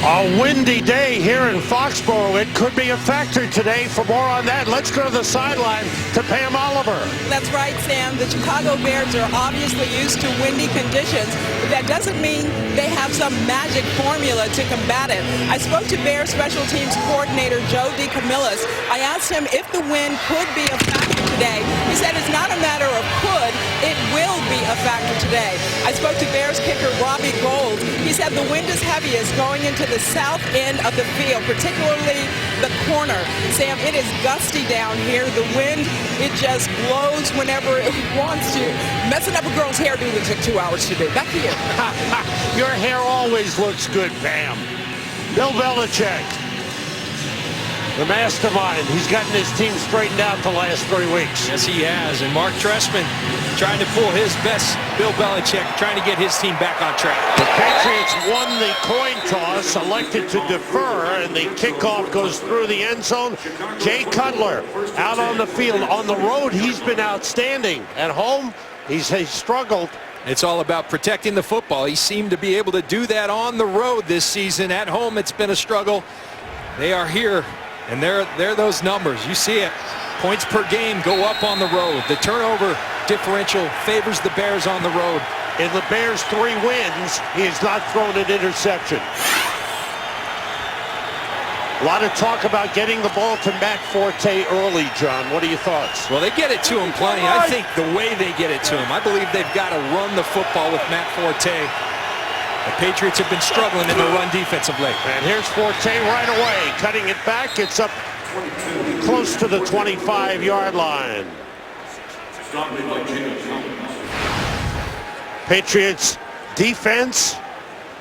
A windy day here in Foxborough. It could be a factor today. For more on that, let's go to the sideline to Pam Oliver. That's right, Sam. The Chicago Bears are obviously used to windy conditions, but that doesn't mean they have some magic formula to combat it. I spoke to Bears special teams coordinator Joe DeCamillis. I asked him if the wind could be a factor today. He said it's not a matter of could, it will be a factor today. I spoke to Bears kicker Robbie Gould. He said the wind is heaviest going into the south end of the field, particularly the corner. Sam, it is gusty down here. The wind, it just blows whenever it wants to. Messing up a girl's hairdo that took 2 hours to do. Back to you. Your hair always looks good, Pam. Bill Belichick, the mastermind. He's gotten his team straightened out the last 3 weeks. Yes, he has. And Mark Trestman trying to pull his best Bill Belichick, trying to get his team back on track. The Patriots won the coin toss, elected to defer, and the kickoff goes through the end zone. Jay Cutler out on the field. On the road, he's been outstanding. At home, he's struggled. It's all about protecting the football. He seemed to be able to do that on the road this season. At home, it's been a struggle. They are here, and they're those numbers. You see it. Points per game go up on the road. The turnover differential favors the Bears on the road. In the Bears' 3 wins, he has not thrown an interception. A lot of talk about getting the ball to Matt Forte early, John. What are your thoughts? Well, they get it to him plenty. I think the way they get it to him, I believe they've got to run the football with Matt Forte. The Patriots have been struggling in the run defense of late. And here's Forte right away, cutting it back. It's up close to the 25-yard line. Patriots defense,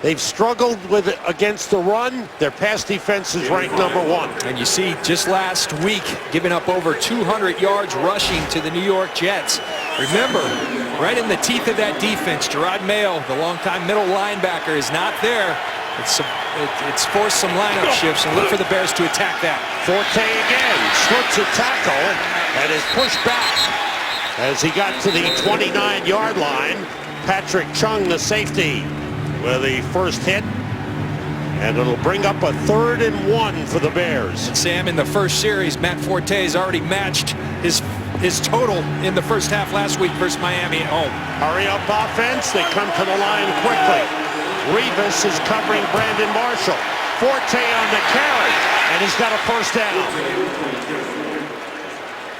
they've struggled with it against the run. Their pass defense is ranked #1. And you see just last week giving up over 200 yards rushing to the New York Jets. Remember, right in the teeth of that defense, Gerard Mayo, the longtime middle linebacker, is not there. It's forced some lineup shifts, and look for the Bears to attack that. Forte again slips a tackle and is pushed back as he got to the 29-yard line. Patrick Chung, the safety, with the first hit, and it'll bring up a 3rd and 1 for the Bears. And Sam, in the first series, Matt Forte has already matched his total in the first half last week versus Miami at home. Hurry up offense. They come to the line quickly. Rivas is covering Brandon Marshall. Forte on the carry, and he's got a first down.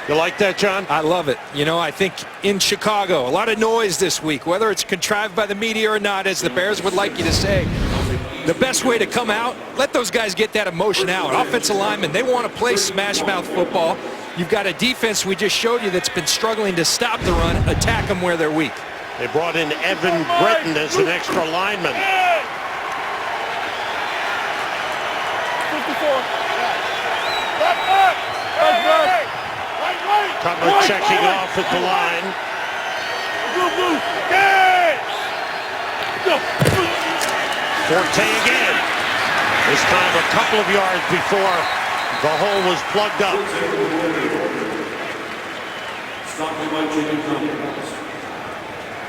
You like that, John? I love it. You know, I think in Chicago, a lot of noise this week, whether it's contrived by the media or not, as the Bears would like you to say. The best way to come out, let those guys get that emotion out. Offensive linemen, they want to play smash-mouth football. You've got a defense we just showed you that's been struggling to stop the run, attack them where they're weak. They brought in Evan Britton as an extra lineman. 54. Cutler checking off at the line. Forte again. This time a couple of yards before the hole was plugged up.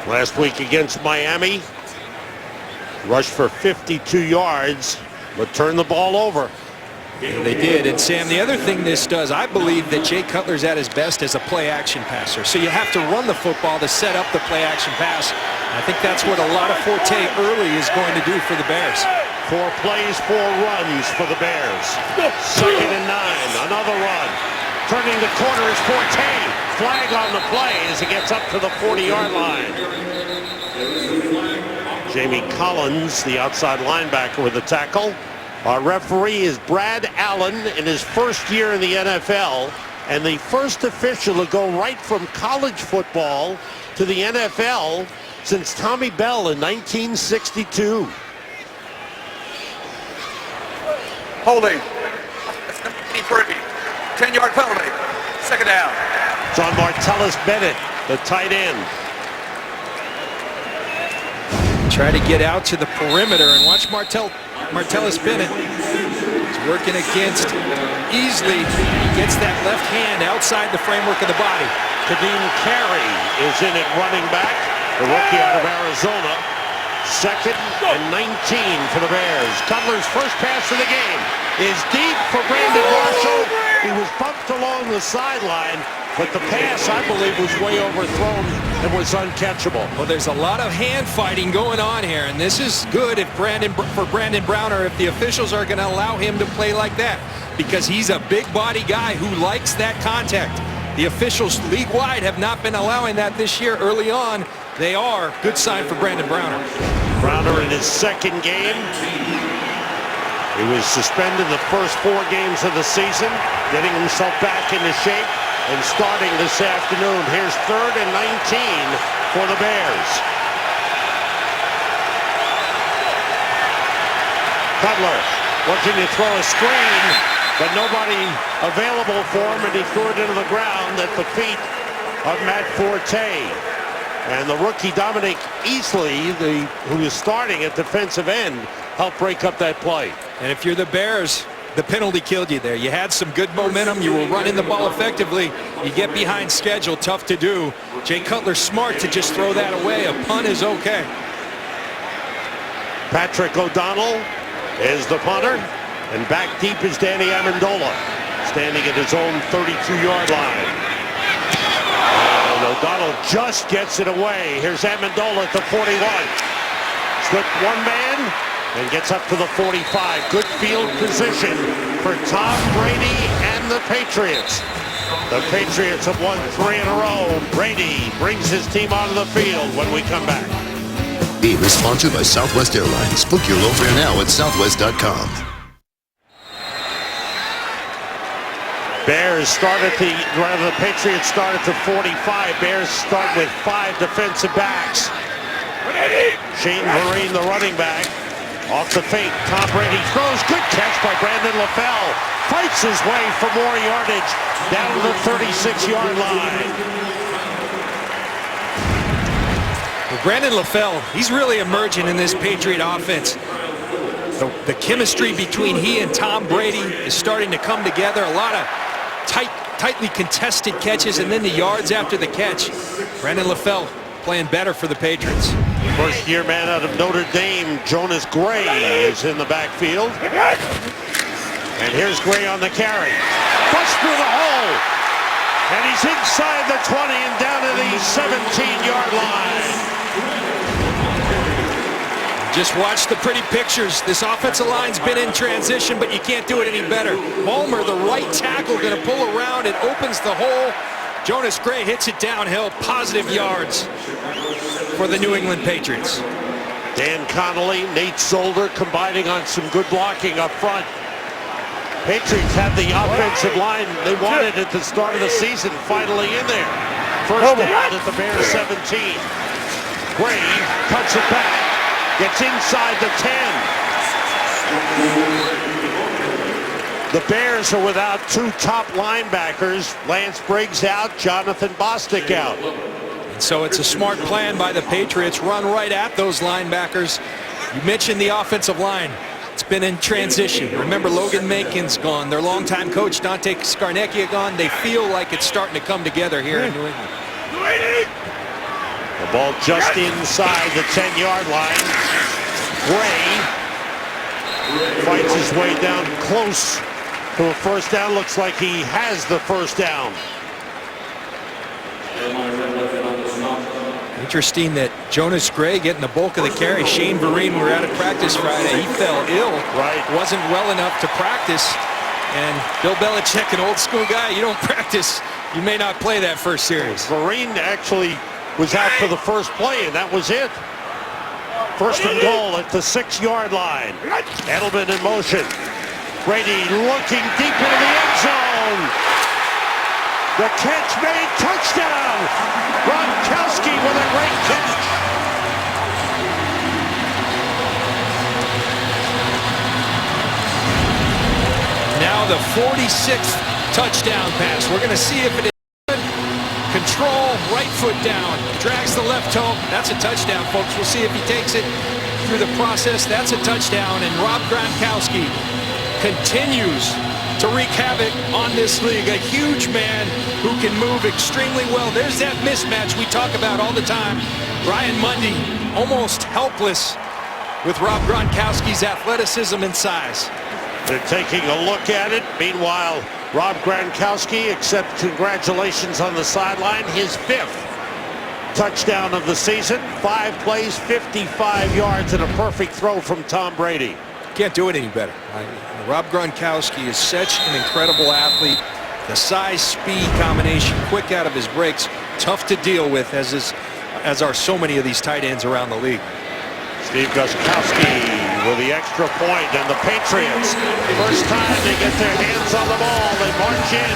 Last week against Miami, rushed for 52 yards, but turned the ball over. They did. And Sam, the other thing this does, I believe that Jay Cutler's at his best as a play-action passer. So you have to run the football to set up the play-action pass. I think that's what a lot of Forte early is going to do for the Bears. 4 plays, 4 runs for the Bears. 2nd and 9, another run. Turning the corner is Forte. Flag on the play as he gets up to the 40-yard line. Jamie Collins, the outside linebacker, with the tackle. Our referee is Brad Allen in his first year in the NFL, and the first official to go right from college football to the NFL since Tommy Bell in 1962. Holding. Brady. 10-yard penalty. 2nd down. It's on Martellus Bennett, the tight end. Try to get out to the perimeter and watch Martellus Bennett. He's working against Easley. He gets that left hand outside the framework of the body. Kadeem Carey is in at running back, the rookie out of Arizona. 2nd and 19 for the Bears. Cutler's first pass of the game is deep for Brandon Marshall. He was bumped along the sideline, but the pass, I believe, was way overthrown and was uncatchable. Well, there's a lot of hand fighting going on here, and this is good if for Brandon Browner if the officials are going to allow him to play like that, because he's a big body guy who likes that contact. The officials league-wide have not been allowing that this year. Early on, they are. Good sign for Brandon Browner. Browner in his 2nd game. He was suspended the first 4 games of the season, getting himself back into shape and starting this afternoon. Here's 3rd and 19 for the Bears. Cutler looking to throw a screen, but nobody available for him, and he threw it into the ground at the feet of Matt Forte. And the rookie Dominic Easley, who is starting at defensive end, helped break up that play. And if you're the Bears, the penalty killed you there. You had some good momentum. You were running the ball effectively. You get behind schedule, tough to do. Jay Cutler smart to just throw that away. A punt is okay. Patrick O'Donnell is the punter, and back deep is Danny Amendola, standing at his own 32-yard line. And O'Donnell just gets it away. Here's Amendola at the 41. Slip one man and gets up to the 45. Good field position for Tom Brady and the Patriots. The Patriots have won 3 in a row. Brady brings his team onto the field when we come back. Beam is sponsored by Southwest Airlines. Book your low fare now at southwest.com. Bears start at the Patriots start at the 45. Bears start with 5 defensive backs. Shane Vereen, the running back. Off the fake, Tom Brady throws. Good catch by Brandon LaFell. Fights his way for more yardage down to the 36-yard line. Well, Brandon LaFell, he's really emerging in this Patriot offense. The chemistry between he and Tom Brady is starting to come together. A lot of tightly contested catches, and then the yards after the catch. Brandon LaFell playing better for the Patriots. First-year man out of Notre Dame, Jonas Gray, is in the backfield. And here's Gray on the carry. Bust through the hole. And he's inside the 20 and down to the 17-yard line. Just watch the pretty pictures. This offensive line's been in transition, but you can't do it any better. Mulmer, the right tackle, going to pull around. It opens the hole. Jonas Gray hits it downhill. Positive yards for the New England Patriots. Dan Connolly, Nate Solder combining on some good blocking up front. Patriots have the offensive line they wanted at the start of the season finally in there. First down at the Bears 17. Gray cuts it back. Gets inside the 10. The Bears are without 2 top linebackers. Lance Briggs out, Jonathan Bostic out. And so it's a smart plan by the Patriots. Run right at those linebackers. You mentioned the offensive line. It's been in transition. Remember, Logan Makin's gone. Their longtime coach, Dante Scarnecchia, gone. They feel like it's starting to come together here in New England. The ball just inside the 10-yard line. Gray fights his way down close to a first down. Looks like he has the first down. Interesting that Jonas Gray getting the bulk of the carry. Shane Vereen, we were out of practice Friday. He fell ill. Right. Wasn't well enough to practice. And Bill Belichick, an old school guy, you don't practice, you may not play that first series. Vereen actually was out for the first play, and that was it. First and goal at the 6-yard line. Edelman in motion. Brady looking deep into the end zone. The catch made, touchdown! Gronkowski with a great catch. Now the 46th touchdown pass. We're going to see if it is good. Control, right foot down, drags the left toe. That's a touchdown, folks. We'll see if he takes it through the process. That's a touchdown, and Rob Gronkowski continues to wreak havoc on this league. A huge man who can move extremely well. There's that mismatch we talk about all the time. Ryan Mundy almost helpless with Rob Gronkowski's athleticism and size. They're taking a look at it. Meanwhile, Rob Gronkowski accepts congratulations on the sideline. His 5th touchdown of the season. 5 plays, 55 yards, and a perfect throw from Tom Brady. Can't do it any better. Rob Gronkowski is such an incredible athlete. The size-speed combination, quick out of his breaks, tough to deal with, as are so many of these tight ends around the league. Steve Gostkowski with the extra point, and the Patriots, first time they get their hands on the ball, they march in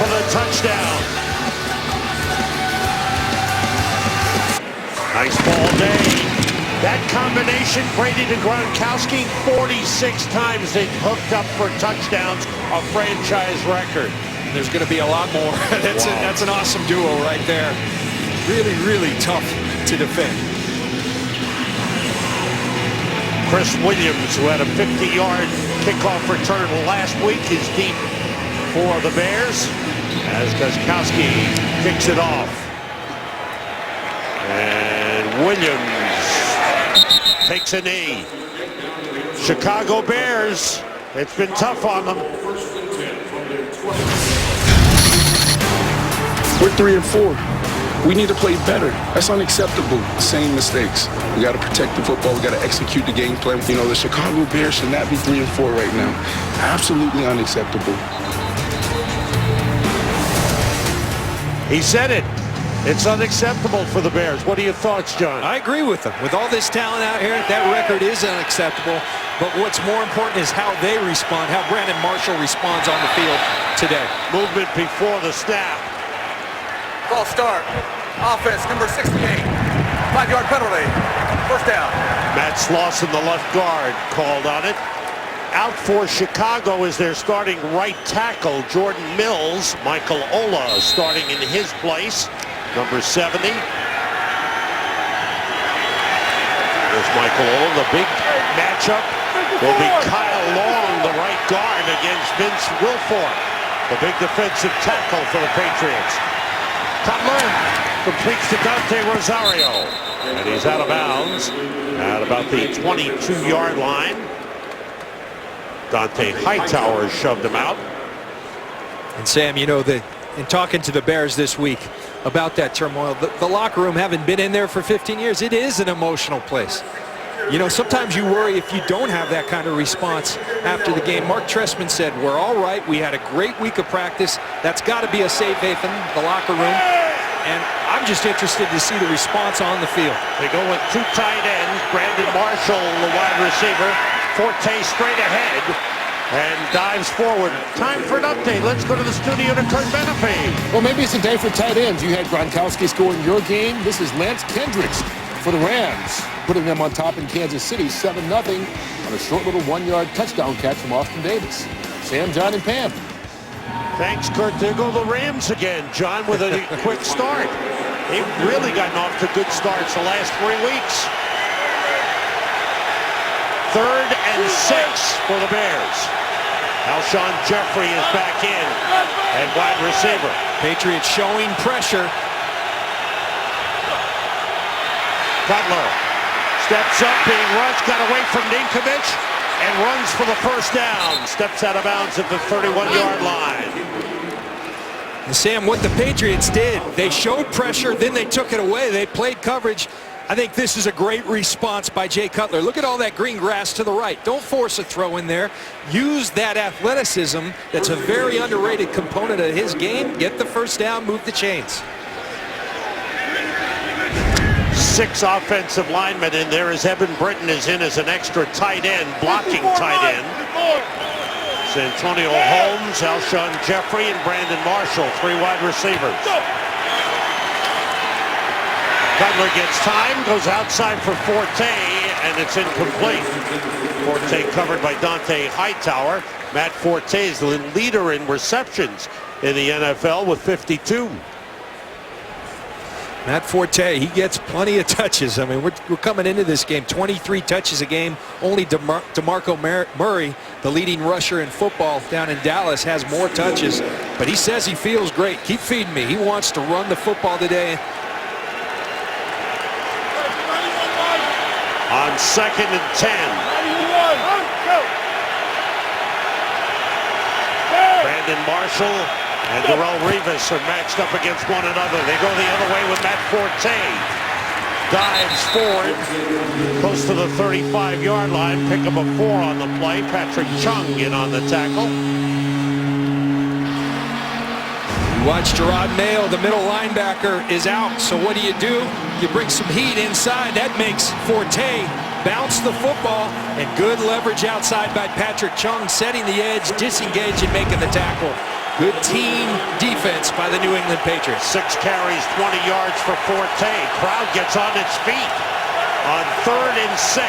for the touchdown. Nice ball day. That combination, Brady to Gronkowski, 46 times they've hooked up for touchdowns, a franchise record. There's going to be a lot more. That's an awesome duo right there. Really, really tough to defend. Chris Williams, who had a 50-yard kickoff return last week, is deep for the Bears as Gostkowski kicks it off. And Williams takes a knee. Chicago Bears, it's been tough on them. We're 3-4. We need to play better. That's unacceptable. Same mistakes. We got to protect the football. We got to execute the game plan. You know, the Chicago Bears should not be 3-4 right now. Absolutely unacceptable. He said it. It's unacceptable for the Bears. What are your thoughts, John? I agree with him. With all this talent out here, that record is unacceptable. But what's more important is how they respond, how Brandon Marshall responds on the field today. Movement before the snap. False start. Offense, number 68. 5-yard penalty. First down. Matt Slauson, the left guard, called on it. Out for Chicago is their starting right tackle, Jordan Mills. Michael Ola starting in his place, number 70. There's Michael Ola. The big matchup will be Kyle Long, the right guard, against Vince Wilfork, the big defensive tackle for the Patriots. Cutler completes to Dante Rosario, and he's out of bounds at about the 22-yard line. Dante Hightower shoved him out. And Sam, you know, in talking to the Bears this week about that turmoil, the locker room, having been in there for 15 years, it is an emotional place. You know, sometimes you worry if you don't have that kind of response after the game. Mark Trestman said, we're all right. We had a great week of practice. That's got to be a safe haven, the locker room. And I'm just interested to see the response on the field. They go with 2 tight ends. Brandon Marshall, the wide receiver. Forte straight ahead and dives forward. Time for an update. Let's go to the studio to Kurt Benefade. Well, maybe it's a day for tight ends. You had Gronkowski score in your game. This is Lance Kendricks for the Rams, putting them on top in Kansas City, 7-0 on a short little 1-yard touchdown catch from Austin Davis. Sam, John, and Pam. Thanks, Kurt. There go the Rams again, John, with a quick start. They've really gotten off to good starts the last 3 weeks. 3rd and 6 for the Bears. Alshon Jeffrey is back in at wide receiver. Patriots showing pressure. Cutler steps up, being rushed, got away from Ninkovich, and runs for the first down. Steps out of bounds at the 31-yard line. And Sam, what the Patriots did, they showed pressure, then they took it away. They played coverage. I think this is a great response by Jay Cutler. Look at all that green grass to the right. Don't force a throw in there. Use that athleticism that's a very underrated component of his game. Get the first down, move the chains. 6 offensive linemen in there as Evan Britton is in as an extra tight end, blocking tight end. It's Antonio Holmes, Alshon Jeffrey, and Brandon Marshall, 3 wide receivers. Cutler gets time, goes outside for Forte, and it's incomplete. Forte covered by Dante Hightower. Matt Forte is the leader in receptions in the NFL with 52. Matt Forte, he gets plenty of touches. I mean, we're coming into this game, 23 touches a game. Only DeMarco Murray, the leading rusher in football down in Dallas, has more touches. But he says he feels great. Keep feeding me. He wants to run the football today. on 2nd and 10. Brandon Marshall and Darrell Revis are matched up against one another. They go the other way with Matt Forte. Dives forward, close to the 35-yard line. Pick up a 4 on the play. Patrick Chung in on the tackle. You watch Gerard Mayo, the middle linebacker, is out. So what do? You bring some heat inside. That makes Forte bounce the football, and good leverage outside by Patrick Chung, setting the edge, disengage, and making the tackle. Good team defense by the New England Patriots. 6 carries, 20 yards for Forte. Crowd gets on its feet on 3rd and 6.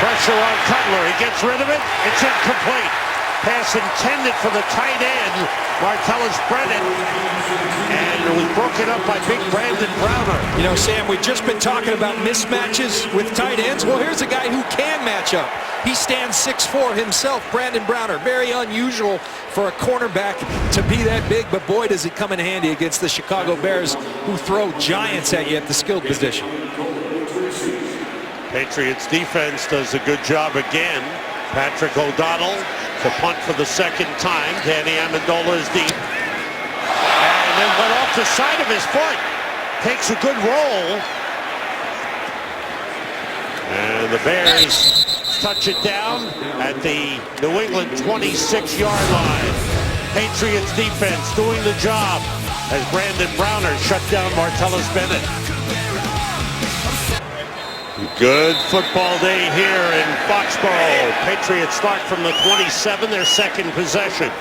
Pressure on Cutler. He gets rid of it. It's incomplete. Pass intended for the tight end, Martellus Brennan, and it was broken up by big Brandon Browner. You know, Sam, we've just been talking about mismatches with tight ends. Well, here's a guy who can match up. He stands 6'4" himself, Brandon Browner. Very unusual for a cornerback to be that big, but boy, does it come in handy against the Chicago Bears, who throw giants at you at the skilled position. Patriots defense does a good job again. Patrick O'Donnell to punt for the 2nd time. Danny Amendola is deep. And then went off the side of his foot. Takes a good roll. And the Bears touch it down at the New England 26-yard line. Patriots defense doing the job as Brandon Browner shut down Martellus Bennett. Good football day here in Foxborough. Patriots start from the 27, their 2nd possession.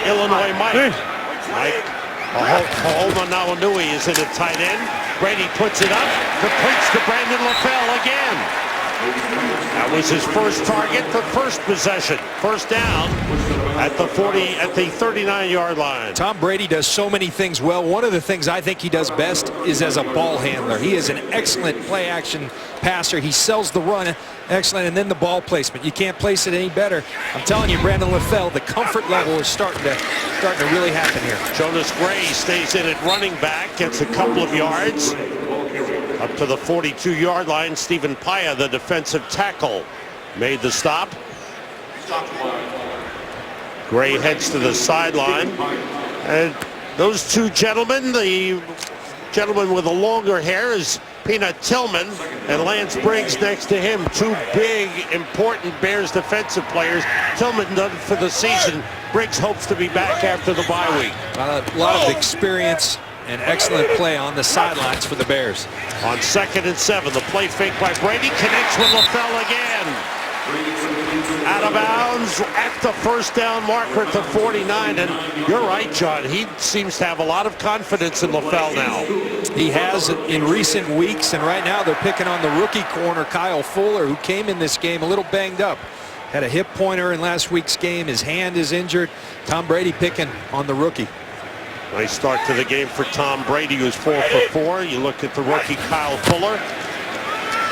Illinois Mike Ho'omaunui is in at tight end. Brady puts it up, completes to Brandon LaFell again. That was his first target, the first possession. First down at the 39-yard line. Tom Brady does so many things well. One of the things I think he does best is as a ball handler. He is an excellent play-action passer. He sells the run excellent, and then the ball placement. You can't place it any better. I'm telling you, Brandon LaFell, the comfort level is starting to really happen here. Jonas Gray stays in at running back, gets a couple of yards. Up to the 42-yard line, Stephen Paya, the defensive tackle, made the stop. Gray heads to the sideline. And those two gentlemen, the gentleman with the longer hair is Peanut Tillman, and Lance Briggs next to him. Two big, important Bears defensive players. Tillman done for the season. Briggs hopes to be back after the bye week. A lot of experience and excellent play on the sidelines for the Bears. On 2nd and 7, the play fake by Brady connects with LaFell again. Out of bounds at the first down marker at the 49. And you're right, John. He seems to have a lot of confidence in LaFell now. He has in recent weeks, and right now they're picking on the rookie corner, Kyle Fuller, who came in this game a little banged up. Had a hip pointer in last week's game. His hand is injured. Tom Brady picking on the rookie. Nice start to the game for Tom Brady, who's 4 for 4. You look at the rookie Kyle Fuller.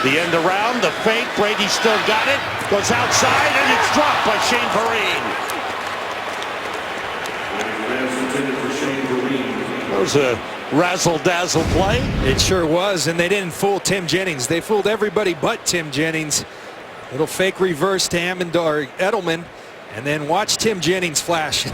The end around, the fake. Brady still got it. Goes outside, and it's dropped by Shane Vereen. That was a razzle-dazzle play. It sure was, and they didn't fool Tim Jennings. They fooled everybody but Tim Jennings. Little fake reverse to Edelman, and then watch Tim Jennings flash.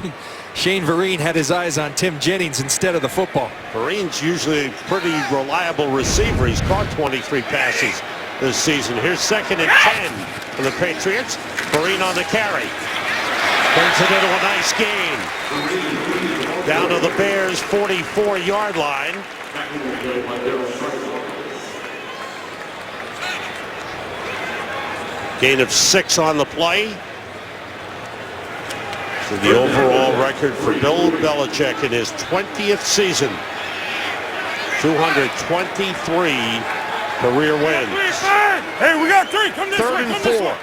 Shane Vereen had his eyes on Tim Jennings instead of the football. Vereen's usually a pretty reliable receiver. He's caught 23 passes this season. Here's 2nd and 10 for the Patriots. Vereen on the carry. Turns it into a nice gain. Down to the Bears' 44-yard line. Gain of 6 on the play. So the overall record for Bill Belichick in his 20th season. 223 career wins. Hey, we got 3. Come this way. 3rd and 4.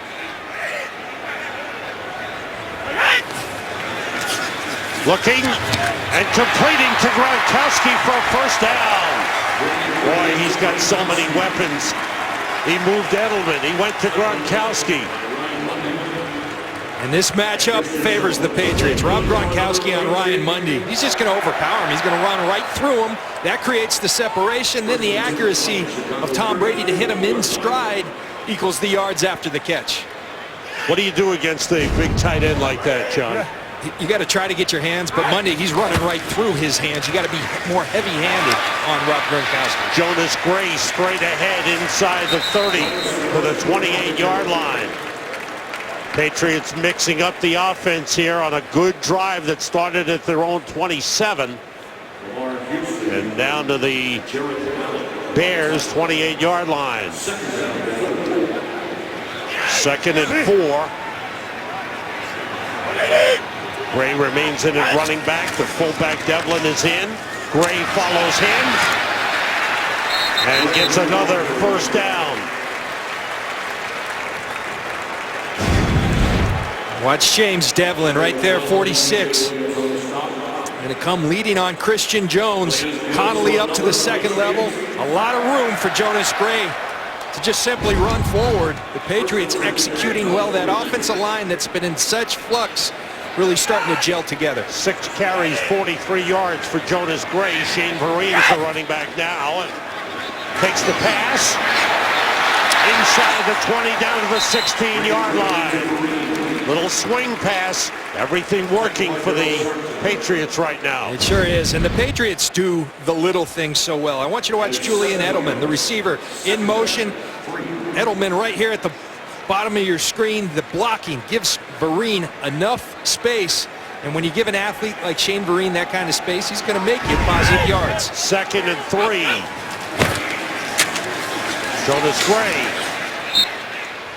Looking and completing to Gronkowski for a first down. Boy, he's got so many weapons. He moved Edelman. He went to Gronkowski. And this matchup favors the Patriots. Rob Gronkowski on Ryan Mundy. He's just going to overpower him. He's going to run right through him. That creates the separation. Then the accuracy of Tom Brady to hit him in stride equals the yards after the catch. What do you do against a big tight end like that, John? You got to try to get your hands, but Mundy, he's running right through his hands. You got to be more heavy-handed on Rob Gronkowski. Jonas Gray straight ahead inside the 30 for the 28-yard line. Patriots mixing up the offense here on a good drive that started at their own 27. And down to the Bears' 28-yard line. 2nd and 4. Gray remains in at running back. The fullback Devlin is in. Gray follows him and gets another first down. Watch James Devlin right there, 46. Going to come leading on Christian Jones. Connolly up to the second level. A lot of room for Jonas Gray to just simply run forward. The Patriots executing well. That offensive line that's been in such flux really starting to gel together. 6 carries, 43 yards for Jonas Gray. Shane Vereen's the running back now. Takes the pass. Inside the 20 down to the 16-yard line. Little swing pass. Everything working for the Patriots right now. It sure is. And the Patriots do the little things so well. I want you to watch Julian Edelman, the receiver, in motion. Edelman right here at the bottom of your screen. The blocking gives Vereen enough space. And when you give an athlete like Shane Vereen that kind of space, he's going to make you positive yards. 2nd and 3. Jonas Gray.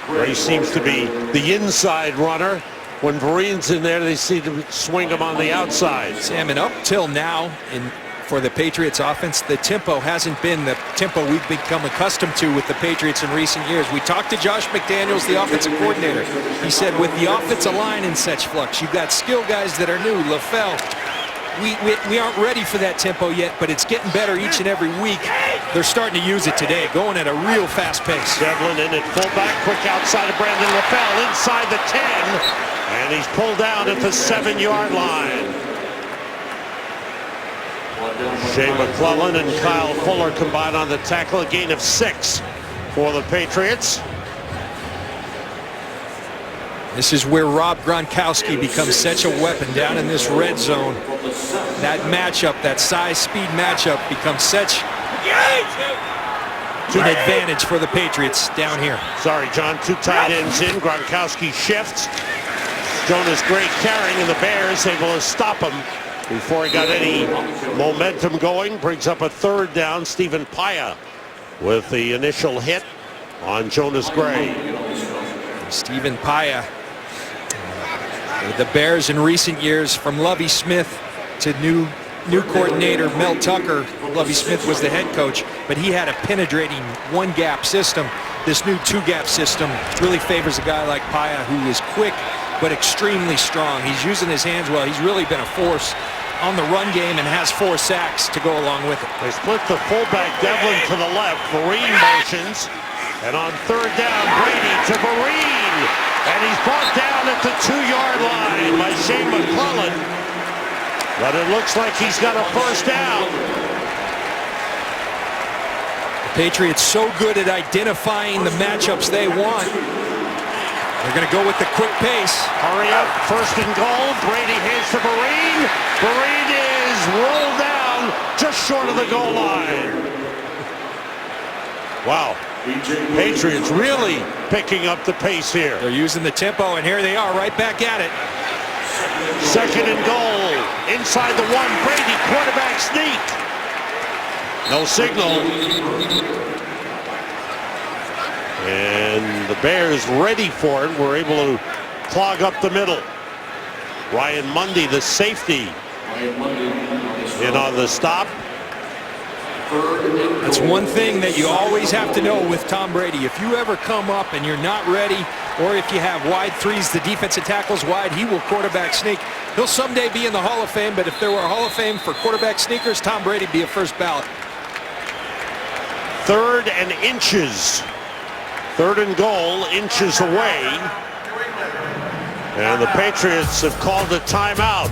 Gray seems to be the inside runner. When Vereen's in there, they seem to swing him on the outside. Sam, and up till now, for the Patriots offense, the tempo hasn't been the tempo we've become accustomed to with the Patriots in recent years. We talked to Josh McDaniels, the offensive coordinator. He said with the offensive line in such flux, you've got skill guys that are new. LaFell, we aren't ready for that tempo yet, but it's getting better each and every week. They're starting to use it today, going at a real fast pace. Devlin in at fullback, quick outside of Brandon LaFell, inside the 10, and he's pulled down at the 7-yard line. Shea McClellan and Kyle Fuller combined on the tackle, a gain of 6 for the Patriots. This is where Rob Gronkowski becomes such a weapon down in this red zone. That matchup, that size-speed matchup becomes such an advantage for the Patriots down here. Sorry, John, 2 tight ends in. Gronkowski shifts. Jonas Gray carrying, and the Bears able to stop him before he got any momentum going. Brings up a 3rd down. Stephen Paya with the initial hit on Jonas Gray. Stephen Paya, the Bears in recent years, from Lovie Smith to new coordinator Mel Tucker. Lovie Smith was the head coach, but he had a penetrating 1-gap system. This new 2-gap system really favors a guy like Paya, who is quick but extremely strong. He's using his hands well. He's really been a force on the run game and has 4 sacks to go along with it. They split the fullback Devlin to the left. Vereen motions. And on 3rd down, Brady to Vereen. And he's brought down at the 2-yard line by Shane McClellan. But it looks like he's got a first down. The Patriots so good at identifying the matchups they want. They're going to go with the quick pace. Hurry up, 1st and goal. Brady hands to Vereen. Vereen is rolled down just short of the goal line. Wow. Patriots really picking up the pace here. They're using the tempo, and here they are right back at it. 2nd and goal. Inside the 1. Brady, quarterback sneak. No signal. And the Bears ready for it. Were able to clog up the middle. Ryan Mundy, the safety, in on the stop. That's one thing that you always have to know with Tom Brady. If you ever come up and you're not ready, or if you have wide threes, the defensive tackle's wide, he will quarterback sneak. He'll someday be in the Hall of Fame, but if there were a Hall of Fame for quarterback sneakers, Tom Brady would be a first ballot. 3rd and inches. 3rd and goal, inches away. And the Patriots have called a timeout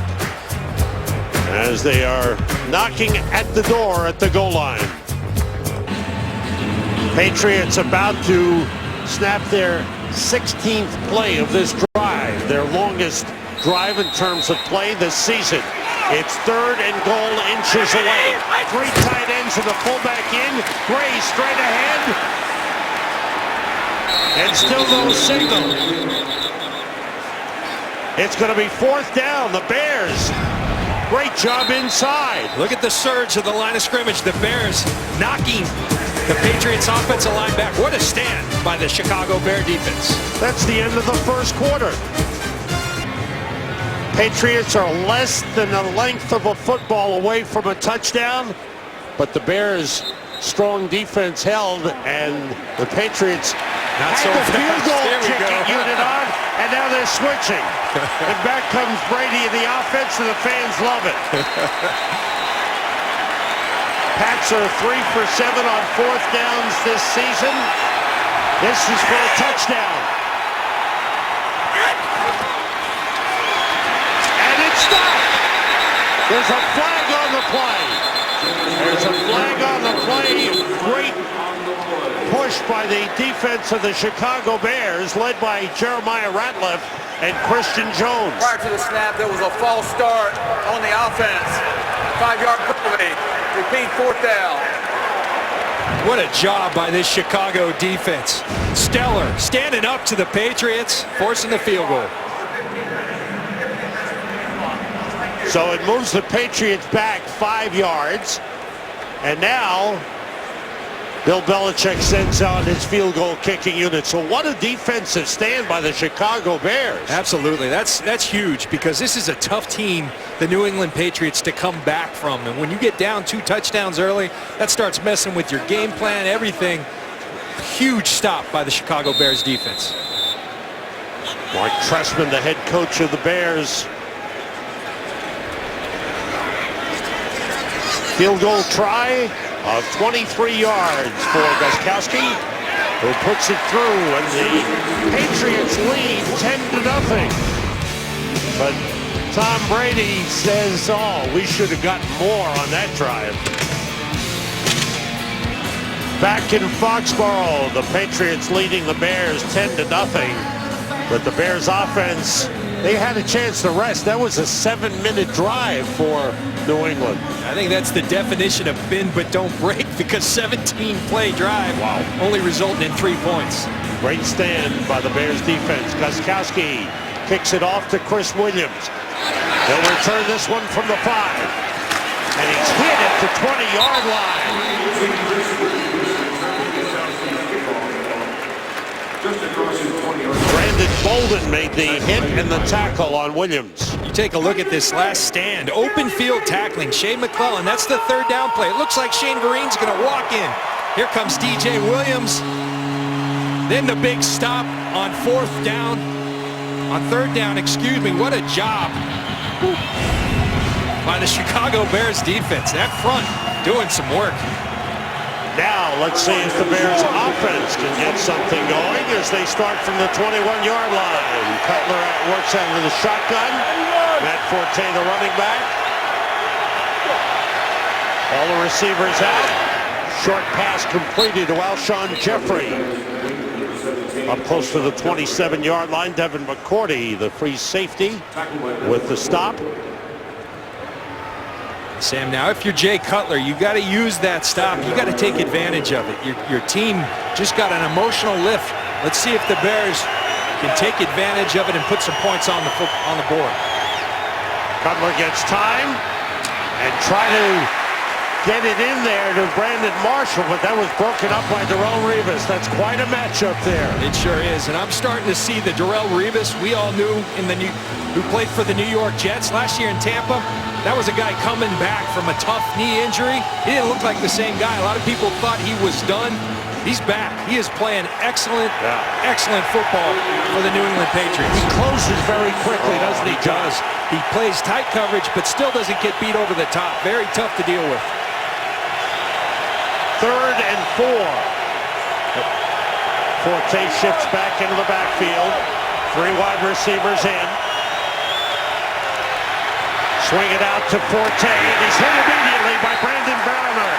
as they are knocking at the door at the goal line. Patriots about to snap their 16th play of this drive, their longest drive in terms of play this season. It's 3rd and goal, inches away. 3 tight ends and the fullback in. Gray straight ahead. And still no signal. It's going to be 4th down. The Bears. Great job inside. Look at the surge of the line of scrimmage. The Bears knocking the Patriots offensive line back. What a stand by the Chicago Bear defense. That's the end of the first quarter. Patriots are less than a length of a football away from a touchdown, but the Bears' strong defense held, and the Patriots Not had so the field fast. goal There we kicking go. unit on, and now they're switching. And back comes Brady in the offense, and the fans love it. Pats are 3 for 7 on 4th downs this season. This is for a touchdown. And it's stopped. There's a flag on the play. There's a flag on the play. Great push by the defense of the Chicago Bears, led by Jeremiah Ratliff and Christian Jones. Prior to the snap, there was a false start on the offense. 5-yard penalty. Repeat 4th down. What a job by this Chicago defense. Stellar, standing up to the Patriots, forcing the field goal. So it moves the Patriots back 5 yards. And now Bill Belichick sends out his field goal kicking unit. So what a defensive stand by the Chicago Bears. Absolutely. That's huge, because this is a tough team, the New England Patriots, to come back from. And when you get down 2 touchdowns early, that starts messing with your game plan, everything. Huge stop by the Chicago Bears defense. Mark Trestman, the head coach of the Bears. Field goal try of 23 yards for Gostkowski, who puts it through, and the Patriots lead 10-0. But Tom Brady says, oh, we should have gotten more on that drive. Back in Foxborough, the Patriots leading the Bears 10-0. But the Bears offense, they had a chance to rest. That was a 7-minute drive for New England. I think that's the definition of bend but don't break, because 17-play drive, wow, only resulting in 3 points. Great stand by the Bears defense. Gostkowski kicks it off to Chris Williams. They'll return this one from the 5. And he's hit at the 20-yard line. Brandon Bolden made the hit and the tackle on Williams. You take a look at this last stand. Open field tackling. Shane McClellan, that's the 3rd down play. It looks like Shane Vereen's going to walk in. Here comes DJ Williams. Then the big stop on 4th down. On 3rd down, excuse me. What a job by the Chicago Bears defense. That front doing some work. Now let's see if the Bears offense can get something going as they start from the 21-yard line. Cutler works out of the shotgun. Matt Forte, the running back. All the receivers out. Short pass completed to Alshon Jeffrey. Up close to the 27-yard line, Devin McCourty, the free safety, with the stop. Sam, now if you're Jay Cutler, you got to use that stop. You got to take advantage of it. Your team just got an emotional lift. Let's see if the Bears can take advantage of it and put some points on the board. Cutler gets time and try to get it in there to Brandon Marshall, but that was broken up by Darrelle Revis. That's quite a matchup there. It sure is, and I'm starting to see the Darrelle Revis we all knew who played for the New York Jets last year in Tampa. That was a guy coming back from a tough knee injury. He didn't look like the same guy. A lot of people thought he was done. He's back. He is playing excellent football for the New England Patriots. He closes very quickly, doesn't he, John? He plays tight coverage, but still doesn't get beat over the top. Very tough to deal with. 3rd and 4. Forte shifts back into the backfield. 3 wide receivers in. Swing it out to Forte, and he's hit immediately by Brandon Barner.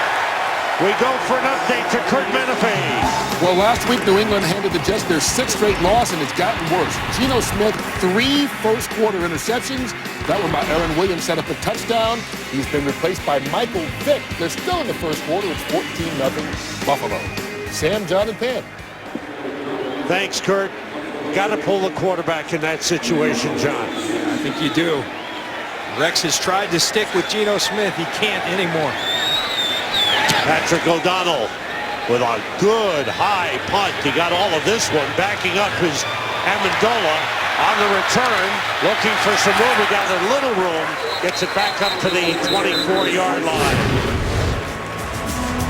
We go for an update to Kurt Menefee. Well, last week, New England handed the Jets their 6th straight loss, and it's gotten worse. Geno Smith, 3 first-quarter interceptions. That one by Aaron Williams set up a touchdown. He's been replaced by Michael Vick. They're still in the first quarter. It's 14-0 Buffalo. Sam, John, and Pam. Thanks, Kurt. Got to pull the quarterback in that situation, John. I think you do. Rex has tried to stick with Geno Smith. He can't anymore. Patrick O'Donnell with a good high punt. He got all of this one. Backing up his Amendola on the return. Looking for some room. He got a little room. Gets it back up to the 24-yard line.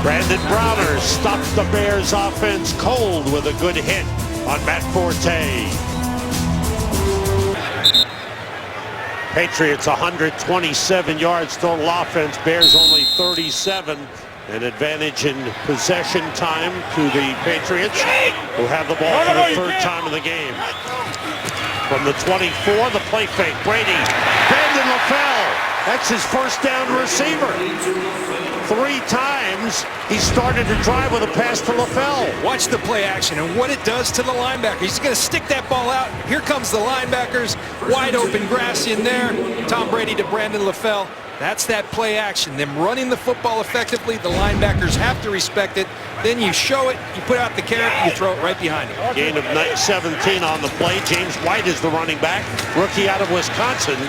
Brandon Browner stops the Bears offense cold with a good hit on Matt Forte. Patriots 127 yards total offense. Bears only 37. An advantage in possession time to the Patriots, who have the ball for the third time in the game. From the 24, the play fake. Brady, Brandon LaFell. That's his first down receiver. 3 times he started to drive with a pass to LaFell. Watch the play action and what it does to the linebacker. He's going to stick that ball out. Here comes the linebackers. Wide open grass in there. Tom Brady to Brandon LaFell. That's that play action. Them running the football effectively. The linebackers have to respect it. Then you show it, you put out the carrot, you throw it right behind it. Gain of 17 on the play. James White is the running back. Rookie out of Wisconsin.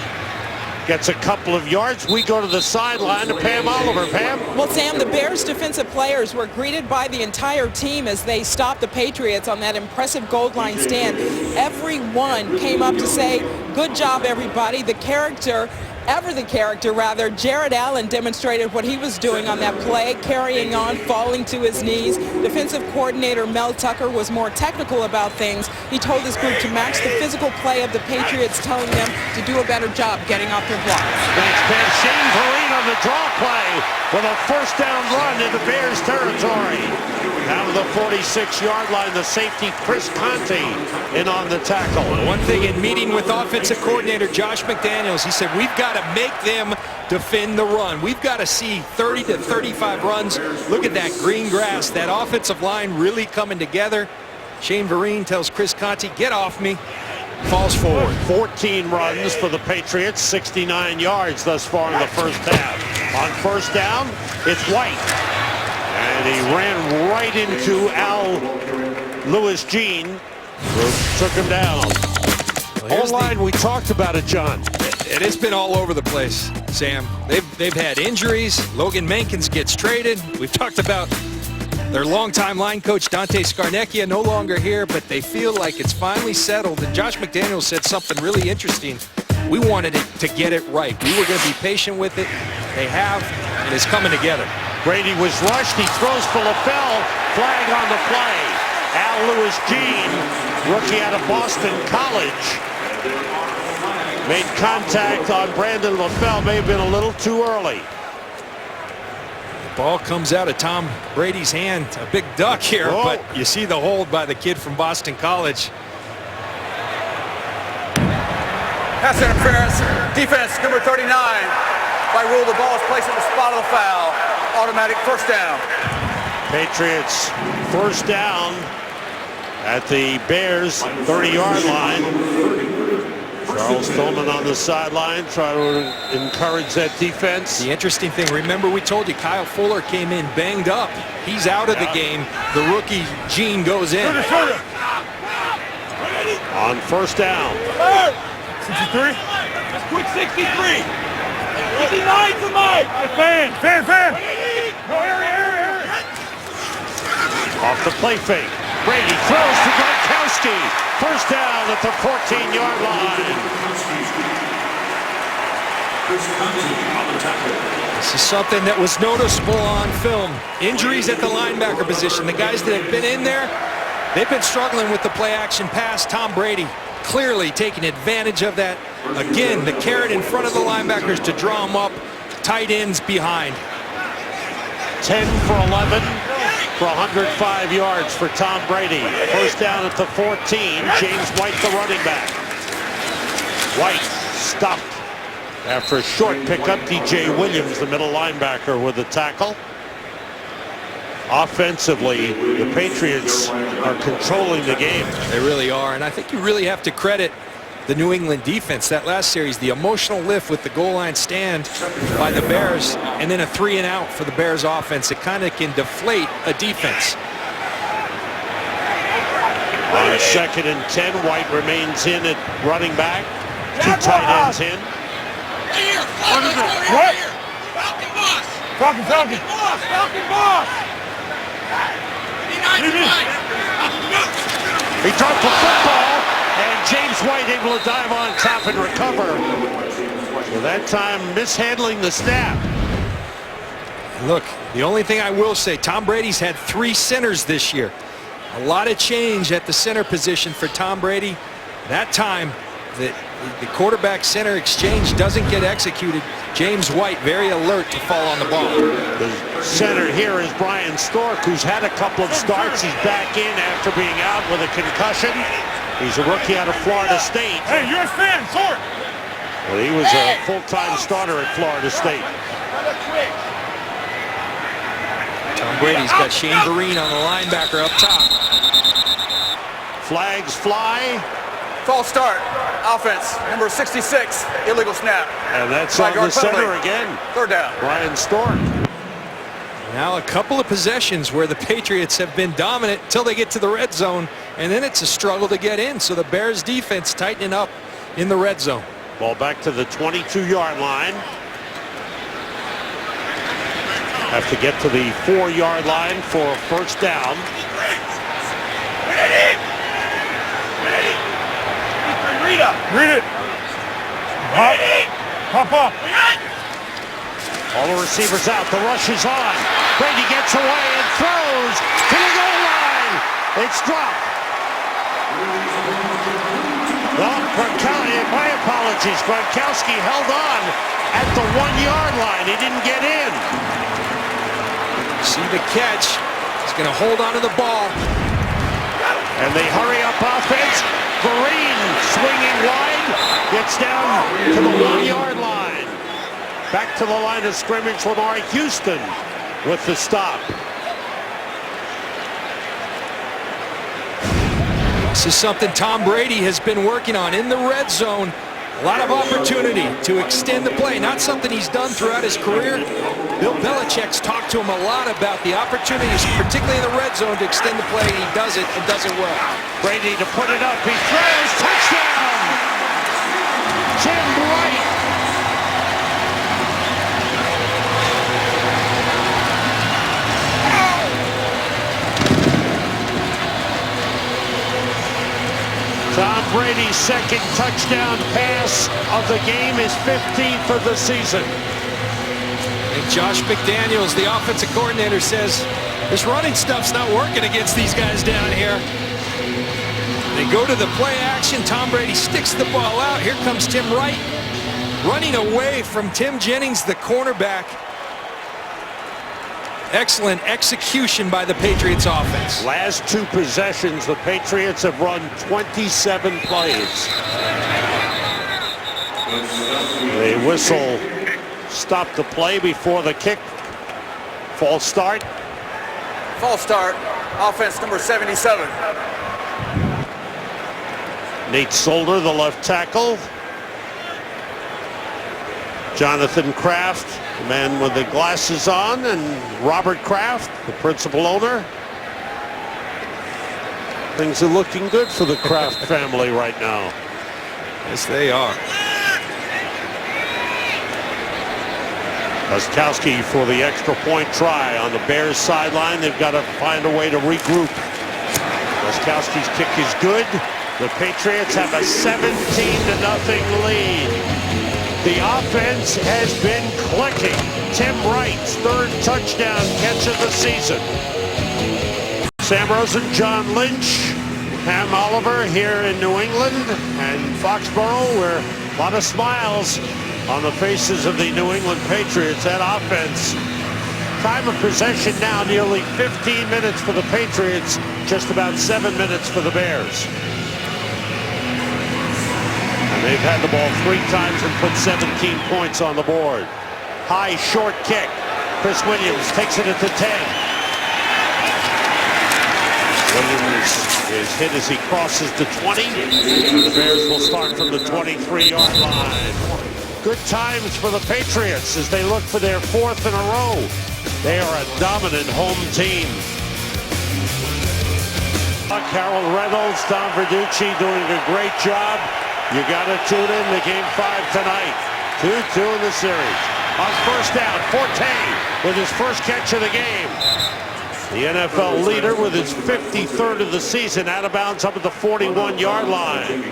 Gets a couple of yards. We go to the sideline to Pam Oliver. Pam? Well, Sam, the Bears defensive players were greeted by the entire team as they stopped the Patriots on that impressive goal line stand. Everyone came up to say, good job, everybody. The character, Jared Allen demonstrated what he was doing on that play, carrying on, falling to his knees. Defensive coordinator Mel Tucker was more technical about things. He told his group to match the physical play of the Patriots, telling them to do a better job getting off their blocks. Thanks, Ben. Shane Vereen on the draw play with a first down run into Bears territory. Out of the 46-yard line, the safety Chris Conte in on the tackle. One thing in meeting with offensive coordinator Josh McDaniels, he said, we've got to make them defend the run. We've got to see 30 to 35 runs. Look at that green grass, that offensive line really coming together. Shane Vereen tells Chris Conte, get off me. Falls forward. 14 runs for the Patriots, 69 yards thus far in the first half. On first down, it's White. And he ran right into Al Lewis Jean, who took him down. O-line, we talked about it, John. It has been all over the place, Sam. They've had injuries. Logan Mankins gets traded. We've talked about their longtime line coach, Dante Scarnecchia, no longer here, but they feel like it's finally settled. And Josh McDaniels said something really interesting. We wanted it to get it right. We were going to be patient with it. They have, and it's coming together. Brady was rushed. He throws for LaFell. Flag on the play. Al Lewis Jean, rookie out of Boston College, made contact on Brandon LaFell. May have been a little too early. Ball comes out of Tom Brady's hand. A big duck here, but you see the hold by the kid from Boston College. Pass interference. Defense number 39. By rule, the ball is placed at the spot of the foul. Automatic first down. Patriots first down at the Bears 30-yard line. Charles Tillman on the sideline, trying to encourage that defense. The interesting thing, remember we told you Kyle Fuller came in banged up. He's out of the game. The rookie Gene goes in. On first down. 63. That's quick 63. 59 to Mike. Fan. Off the play fake. Brady throws to Gronkowski. First down at the 14-yard line. This is something that was noticeable on film. Injuries at the linebacker position. The guys that have been in there, they've been struggling with the play action pass. Tom Brady clearly taking advantage of that. Again, the carrot in front of the linebackers to draw them up. Tight ends behind. 10 for 11 for 105 yards for Tom Brady. First down at the 14. James White, the running back. White stopped After a short pickup, DJ Williams, the middle linebacker, with the tackle. Offensively, the Patriots are controlling the game. They really are, and I think you really have to credit the New England defense. That last series, the emotional lift with the goal line stand by the Bears, and then a 3-and-out for the Bears offense. It kind of can deflate a defense. On 2nd and 10, White remains in at running back. 2 tight ends in. What? Falcon boss. Falcon boss. Falcon boss. He dropped the football, and James White able to dive on top and recover. So that time mishandling the snap. Look, the only thing I will say, Tom Brady's had 3 centers this year. A lot of change at the center position for Tom Brady. That time, the quarterback center exchange doesn't get executed. James White very alert to fall on the ball. The center here is Brian Stork, who's had a couple of starts. He's back in after being out with a concussion. He's a rookie out of Florida State. Hey, you're a fan, Stork. Well, he was a full-time starter at Florida State. Tom Brady's got Shane Vereen on the linebacker up top. Flags fly. False start. Offense, number 66, illegal snap. And that's on the center again. 3rd down. Brian Stork. Now a couple of possessions where the Patriots have been dominant until they get to the red zone, and then it's a struggle to get in. So the Bears defense tightening up in the red zone. Ball back to the 22-yard line. Have to get to the 4-yard line for a 1st down. Read it. Pop up. All the receivers out. The rush is on. Brady gets away and throws to the goal line. It's dropped. Well, my apologies. Gronkowski held on at the 1-yard line. He didn't get in. See the catch. He's going to hold on to the ball. And they hurry up offense. Vereen swinging wide. Gets down to the 1-yard line. Back to the line of scrimmage. Lamar Houston with the stop. This is something Tom Brady has been working on in the red zone. A lot of opportunity to extend the play. Not something he's done throughout his career. Bill Belichick's talked to him a lot about the opportunities, particularly in the red zone, to extend the play. He does it and does it well. Brady to put it up. He throws. Touchdown! Tim Wright. Tom Brady's 2nd touchdown pass of the game, is 15th of the season. And Josh McDaniels, the offensive coordinator, says this running stuff's not working against these guys down here. They go to the play action. Tom Brady sticks the ball out. Here comes Tim Wright running away from Tim Jennings, the cornerback. Excellent execution by the Patriots offense. Last 2 possessions, the Patriots have run 27 plays. They whistle stop the play before the kick. False start. False start. Offense, number 77. Nate Solder, the left tackle. Jonathan Kraft, the man with the glasses on, and Robert Kraft, the principal owner. Things are looking good for the Kraft family right now. Yes, they are. Gostkowski for the extra point try on the Bears sideline. They've got to find a way to regroup. Gostkowski's kick is good. The Patriots have a 17-0 lead. The offense has been clicking. Tim Wright's 3rd touchdown catch of the season. Sam Rosen, John Lynch, Pam Oliver here in New England and Foxborough, where a lot of smiles on the faces of the New England Patriots. That offense, time of possession now nearly 15 minutes for the Patriots, just about 7 minutes for the Bears. And They've had the ball 3 times and put 17 points on the board. High short kick. Chris Williams takes it at the 10. Williams is hit as he crosses the 20. The Bears will start from the 23-yard line. Good times for the Patriots as they look for their 4th in a row. They are a dominant home team. Harold Reynolds, Don Verducci doing a great job. You got to tune in to Game 5 tonight. 2-2 in the series. On first down, Forte with his first catch of the game. The NFL leader with his 53rd of the season, out of bounds up at the 41-yard line.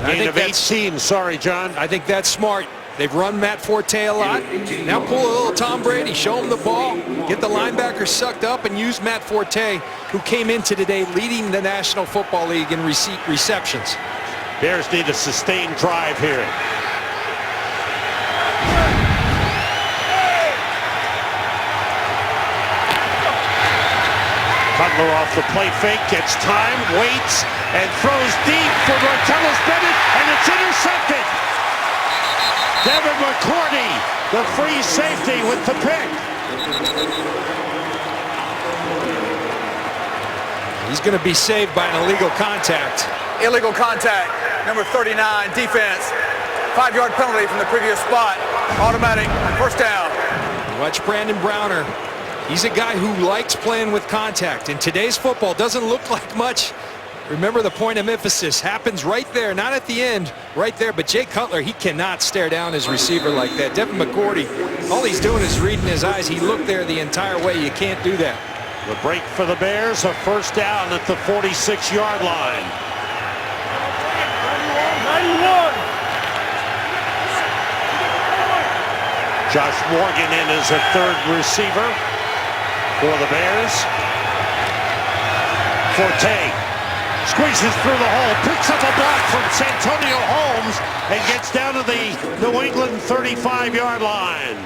Gain of 18. Sorry, John. I think that's smart. They've run Matt Forte a lot. Now pull a little Tom Brady. Show him the ball. Get the linebackers sucked up and use Matt Forte, who came into today leading the National Football League in receptions. Bears need a sustained drive here. Cutler off the play fake, gets time, waits, and throws deep for Martellus Bennett, and it's intercepted. Devin McCourty, the free safety with the pick. He's going to be saved by an illegal contact. Illegal contact, number 39, defense. 5-yard penalty from the previous spot. Automatic, first down. Watch Brandon Browner. He's a guy who likes playing with contact. In today's football, doesn't look like much. Remember, the point of emphasis happens right there, not at the end, right there. But Jay Cutler, he cannot stare down his receiver like that. Devin McCourty, all he's doing is reading his eyes. He looked there the entire way. You can't do that. The break for the Bears, a first down at the 46-yard line. 91. Josh Morgan in as a 3rd receiver for the Bears. Forte squeezes through the hole, picks up a block from Santonio Holmes, and gets down to the New England 35-yard line.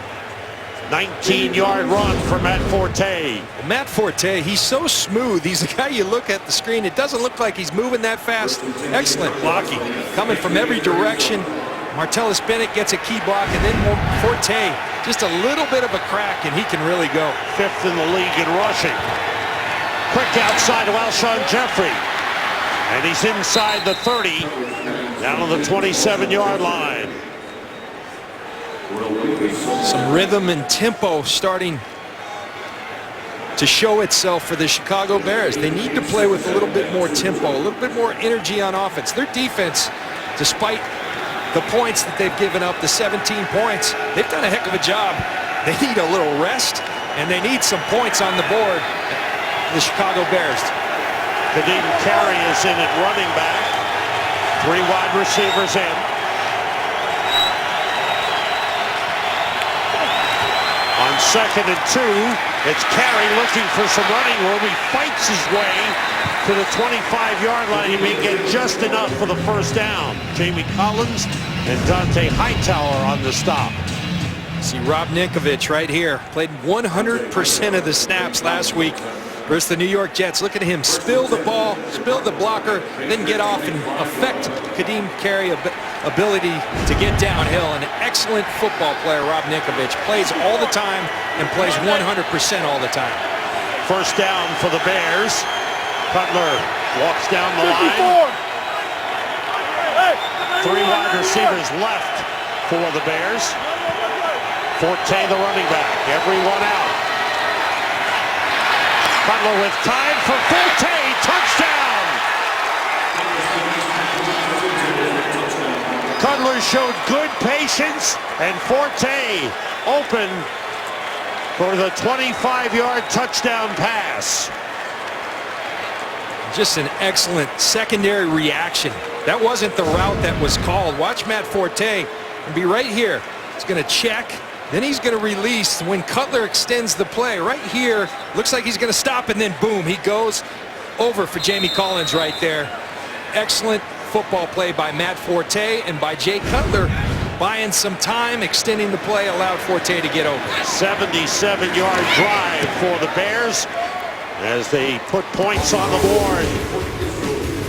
19-yard run for Matt Forte. Well, Matt Forte, he's so smooth. He's the guy you look at the screen. It doesn't look like he's moving that fast. Excellent blocking. Coming from every direction. Martellus Bennett gets a key block, and then Forte, just a little bit of a crack, and he can really go. 5th in the league in rushing. Quick outside to Alshon Jeffrey. And he's inside the 30, down on the 27-yard line. Some rhythm and tempo starting to show itself for the Chicago Bears. They need to play with a little bit more tempo, a little bit more energy on offense. Their defense, despite the points that they've given up, the 17 points, they've done a heck of a job. They need a little rest, and they need some points on the board, the Chicago Bears. Kadeem Carey is in at running back. 3 wide receivers in. On 2nd and 2, it's Carey looking for some running room. He fights his way to the 25-yard line. He may get just enough for the first down. Jamie Collins and Dante Hightower on the stop. See Rob Ninkovich right here. Played 100% of the snaps last week versus the New York Jets. Look at him spill the ball, spill the blocker, then get off and affect Kadeem Carey's ability to get downhill. An excellent football player, Rob Ninkovich. Plays all the time and plays 100% all the time. First down for the Bears. Cutler walks down the line. 3 wide receivers left for the Bears. Forte, the running back. Everyone out. Cutler with time for Forte. Touchdown! Cutler showed good patience, and Forte open for the 25-yard touchdown pass. Just an excellent secondary reaction. That wasn't the route that was called. Watch Matt Forte and be right here. He's going to check. Then he's going to release when Cutler extends the play. Right here, looks like he's going to stop, and then boom, he goes over for Jamie Collins right there. Excellent football play by Matt Forte, and by Jay Cutler buying some time, extending the play, allowed Forte to get over. 77-yard drive for the Bears as they put points on the board.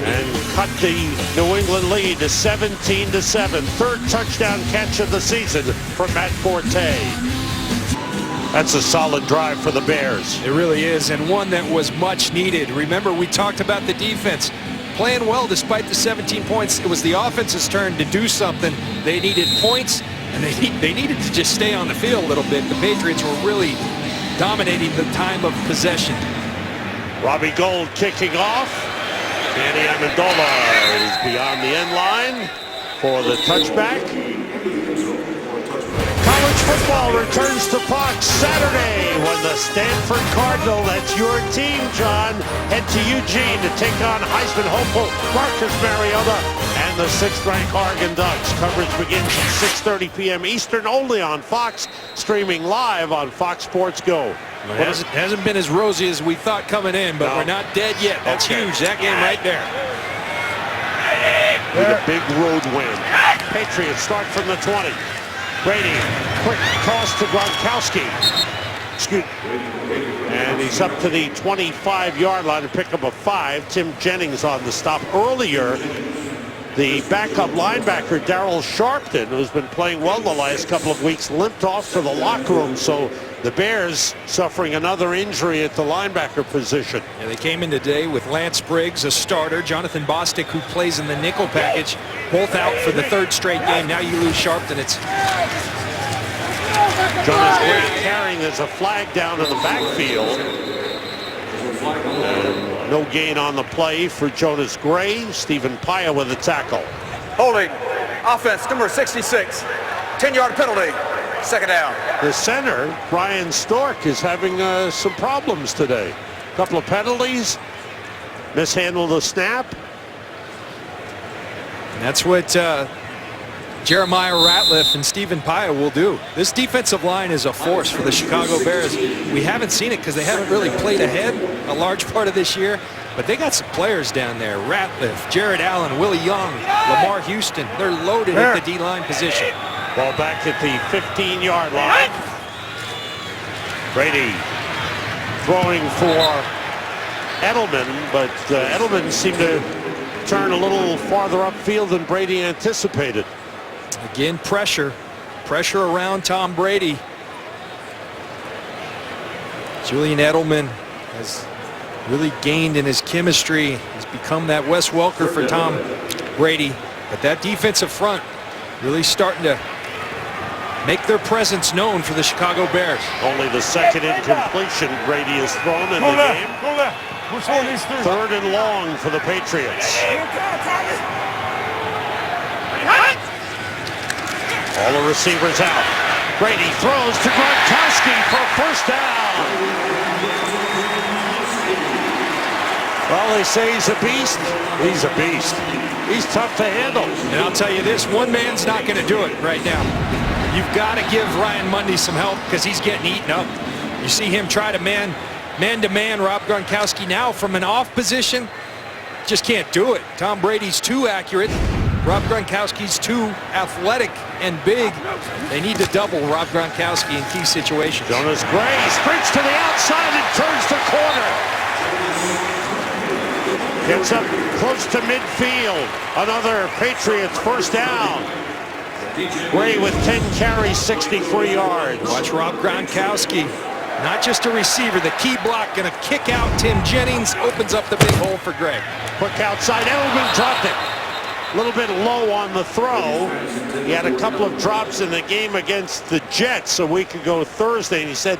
and cut the New England lead to 17-7. Third touchdown catch of the season for Matt Forte. That's a solid drive for the Bears. It really is, and one that was much needed. Remember, we talked about the defense playing well despite the 17 points. It was the offense's turn to do something. They needed points, and they needed to just stay on the field a little bit. The Patriots were really dominating the time of possession. Robbie Gould kicking off. Danny Amendola is beyond the end line for the touchback. College football returns to Fox Saturday when the Stanford Cardinal, that's your team, John, head to Eugene to take on Heisman hopeful Marcus Mariota and the 6th-ranked Oregon Ducks. Coverage begins at 6:30 p.m. Eastern, only on Fox, streaming live on Fox Sports Go. Well, it hasn't been as rosy as we thought coming in, but we're not dead yet. That's huge, that game right there. With a big road win. Patriots start from the 20. Brady, quick toss to Gronkowski. And he's up to the 25-yard line to pick up a 5. Tim Jennings on the stop. Earlier, the backup linebacker, Darryl Sharpton, who's been playing well the last couple of weeks, limped off to the locker room. So the Bears suffering another injury at the linebacker position. Yeah, they came in today with Lance Briggs, a starter, Jonathan Bostic, who plays in the nickel package, both out for the 3rd straight game. Now you lose Sharpton. It's Jonas Gray carrying as a flag down in the backfield. And no gain on the play for Jonas Gray. Stephen Paya with a tackle. Holding. Offense, number 66. 10-yard penalty. 2nd down. The center, Brian Stork, is having some problems today. A couple of penalties. Mishandled the snap. And that's what Jeremiah Ratliff and Stephen Paya will do. This defensive line is a force for the Chicago Bears. We haven't seen it because they haven't really played ahead a large part of this year, but they got some players down there. Ratliff, Jared Allen, Willie Young, Lamar Houston. They're loaded at the D-line position. Ball back at the 15-yard line. Brady throwing for Edelman, but Edelman seemed to turn a little farther upfield than Brady anticipated. Again, pressure around Tom Brady. Julian Edelman has really gained in his chemistry. He's become that Wes Welker for Tom Brady. But that defensive front really starting to make their presence known for the Chicago Bears. Only the 2nd incompletion Brady has thrown in the game. 3rd and long for the Patriots. All the receivers out. Brady throws to Gronkowski for 1st down. Well, they say he's a beast. He's a beast. He's tough to handle. And I'll tell you this, one man's not going to do it right now. You've got to give Ryan Mundy some help because he's getting eaten up. You see him try to man-to-man Rob Gronkowski now from an off position. Just can't do it. Tom Brady's too accurate. Rob Gronkowski's too athletic and big. They need to double Rob Gronkowski in key situations. Jonas Gray sprints to the outside and turns the corner. Gets up close to midfield. Another Patriots 1st down. Gray with 10 carries, 63 yards. Watch Rob Gronkowski. Not just a receiver, the key block going to kick out Tim Jennings, opens up the big hole for Gray. Quick outside, Edelman dropped it. A little bit low on the throw. He had a couple of drops in the game against the Jets a week ago Thursday, and he said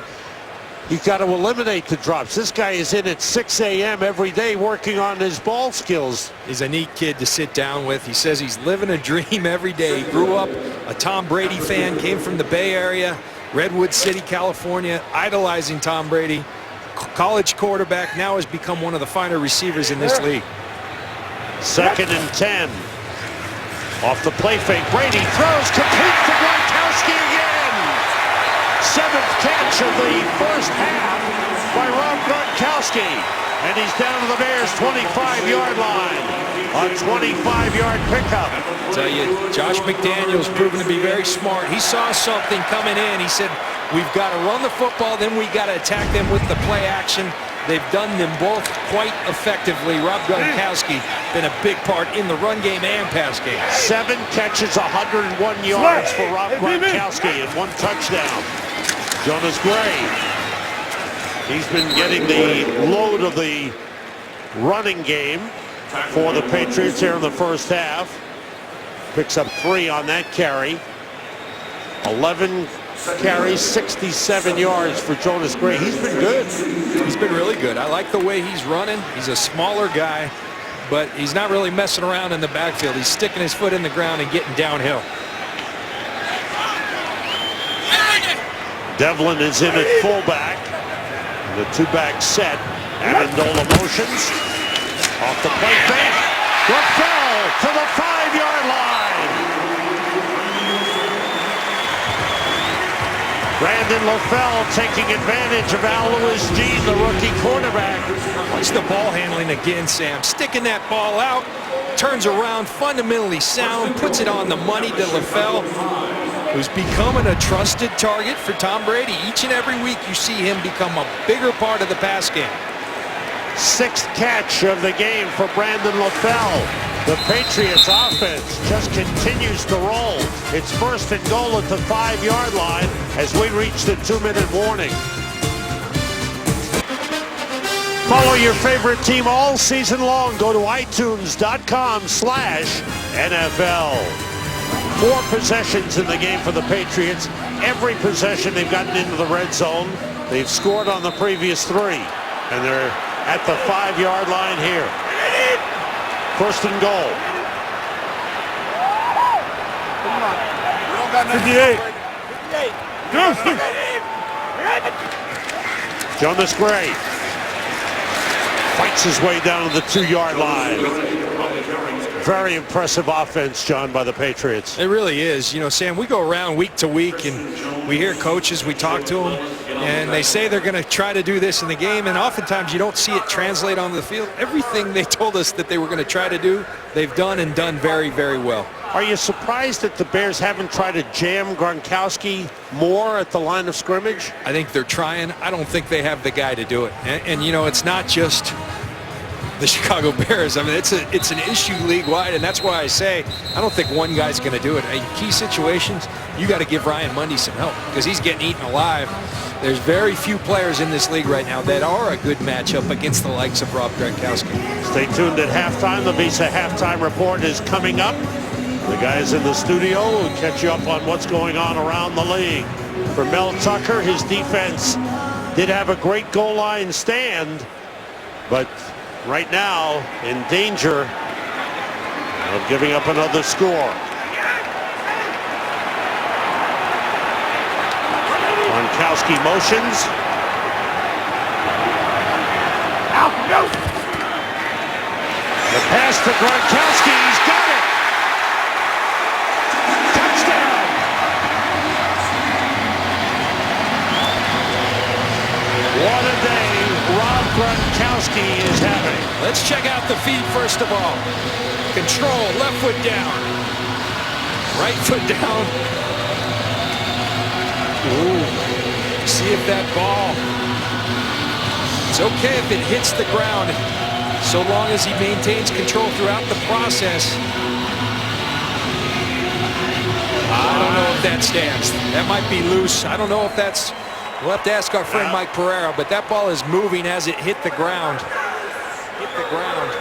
he's got to eliminate the drops. This guy is in at 6 a.m. every day working on his ball skills. He's a neat kid to sit down with. He says he's living a dream every day. He grew up a Tom Brady fan, came from the Bay Area, Redwood City, California, idolizing Tom Brady. College quarterback, now has become one of the finer receivers in this league. 2nd and 10. Off the play fake, Brady throws, complete to Gronkowski again. 7th catch of the 1st half by Rob Gronkowski. And he's down to the Bears' 25-yard line. A 25-yard pickup. I'll tell you, Josh McDaniels proven to be very smart. He saw something coming in. He said, we've got to run the football, then we got to attack them with the play action. They've done them both quite effectively. Rob Gronkowski been a big part in the run game and pass game. 7 catches, 101 yards for Rob Gronkowski and 1 touchdown. Jonas Gray, he's been getting the load of the running game for the Patriots here in the first half. Picks up 3 on that carry. 11 carries, 67 yards for Jonas Gray. He's been good. He's been really good. I like the way he's running. He's a smaller guy, but he's not really messing around in the backfield. He's sticking his foot in the ground and getting downhill. Devlin is in at fullback. The 2-back set. Amendola motions. Off the plate fake. LaFell to the 5-yard line. Brandon LaFell taking advantage of Al Lewis Jean, the rookie quarterback. Watch the ball handling again, Sam. Sticking that ball out, turns around, fundamentally sound, puts it on the money to LaFell, who's becoming a trusted target for Tom Brady. Each and every week you see him become a bigger part of the pass game. 6th catch of the game for Brandon LaFell. The Patriots offense just continues to roll. It's 1st and goal at the 5-yard line as we reach the 2-minute warning. Follow your favorite team all season long. Go to itunes.com/NFL. 4 possessions in the game for the Patriots. Every possession they've gotten into the red zone. They've scored on the previous 3. And they're at the 5-yard line here. 1st and goal. 58. Jonas Gray fights his way down to the 2-yard line. Very impressive offense, John, by the Patriots. It really is. You know, Sam, we go around week to week and we hear coaches, we talk to them, and they say they're going to try to do this in the game, and oftentimes you don't see it translate on the field. Everything they told us that they were going to try to do, they've done and done very, very well. Are you surprised that the Bears haven't tried to jam Gronkowski more at the line of scrimmage? I think they're trying. I don't think they have the guy to do it. And you know, it's not just the Chicago Bears. I mean, it's an issue league-wide, and that's why I say I don't think one guy's going to do it. In key situations, you got to give Ryan Mundy some help because he's getting eaten alive. There's very few players in this league right now that are a good matchup against the likes of Rob Gronkowski. Stay tuned at halftime. The Visa Halftime Report is coming up. The guys in the studio will catch you up on what's going on around the league. For Mel Tucker, his defense did have a great goal line stand, but right now in danger of giving up another score. Gronkowski motions. The pass to Gronkowski, he's got it. Touchdown. What a day Rob Gronkowski is having. Let's check out the feed first of all. Control, left foot down. Right foot down. Ooh. See if that ball, it's okay if it hits the ground, so long as he maintains control throughout the process. I don't know if that stands. That might be loose. I don't know if that's, we'll have to ask our friend Mike Pereira, but that ball is moving as it hit the ground. Hit the ground.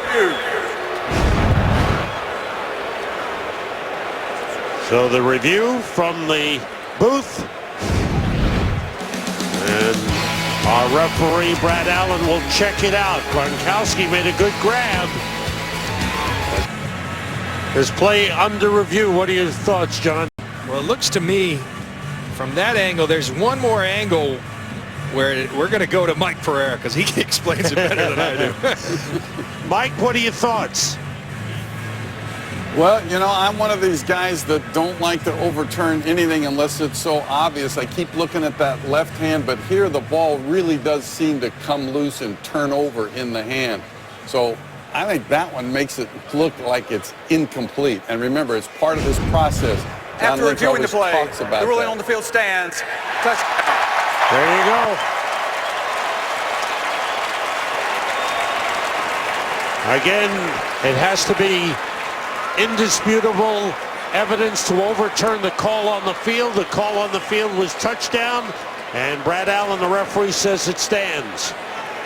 So the review from the booth. And our referee, Brad Allen, will check it out. Gronkowski made a good grab. His play under review. What are your thoughts, John? Well, it looks to me, from that angle, there's one more angle where we're going to go to Mike Pereira because he explains it better than I do. Mike, what are your thoughts? Well, you know, I'm one of these guys that don't like to overturn anything unless it's so obvious. I keep looking at that left hand, but here the ball really does seem to come loose and turn over in the hand. So I think that one makes it look like it's incomplete. And remember, it's part of this process. After reviewing the play, the ruling on the field stands. Touchdown. There you go. Again, it has to be indisputable evidence to overturn the call on the field. The call on the field was touchdown, and Brad Allen, the referee, says it stands.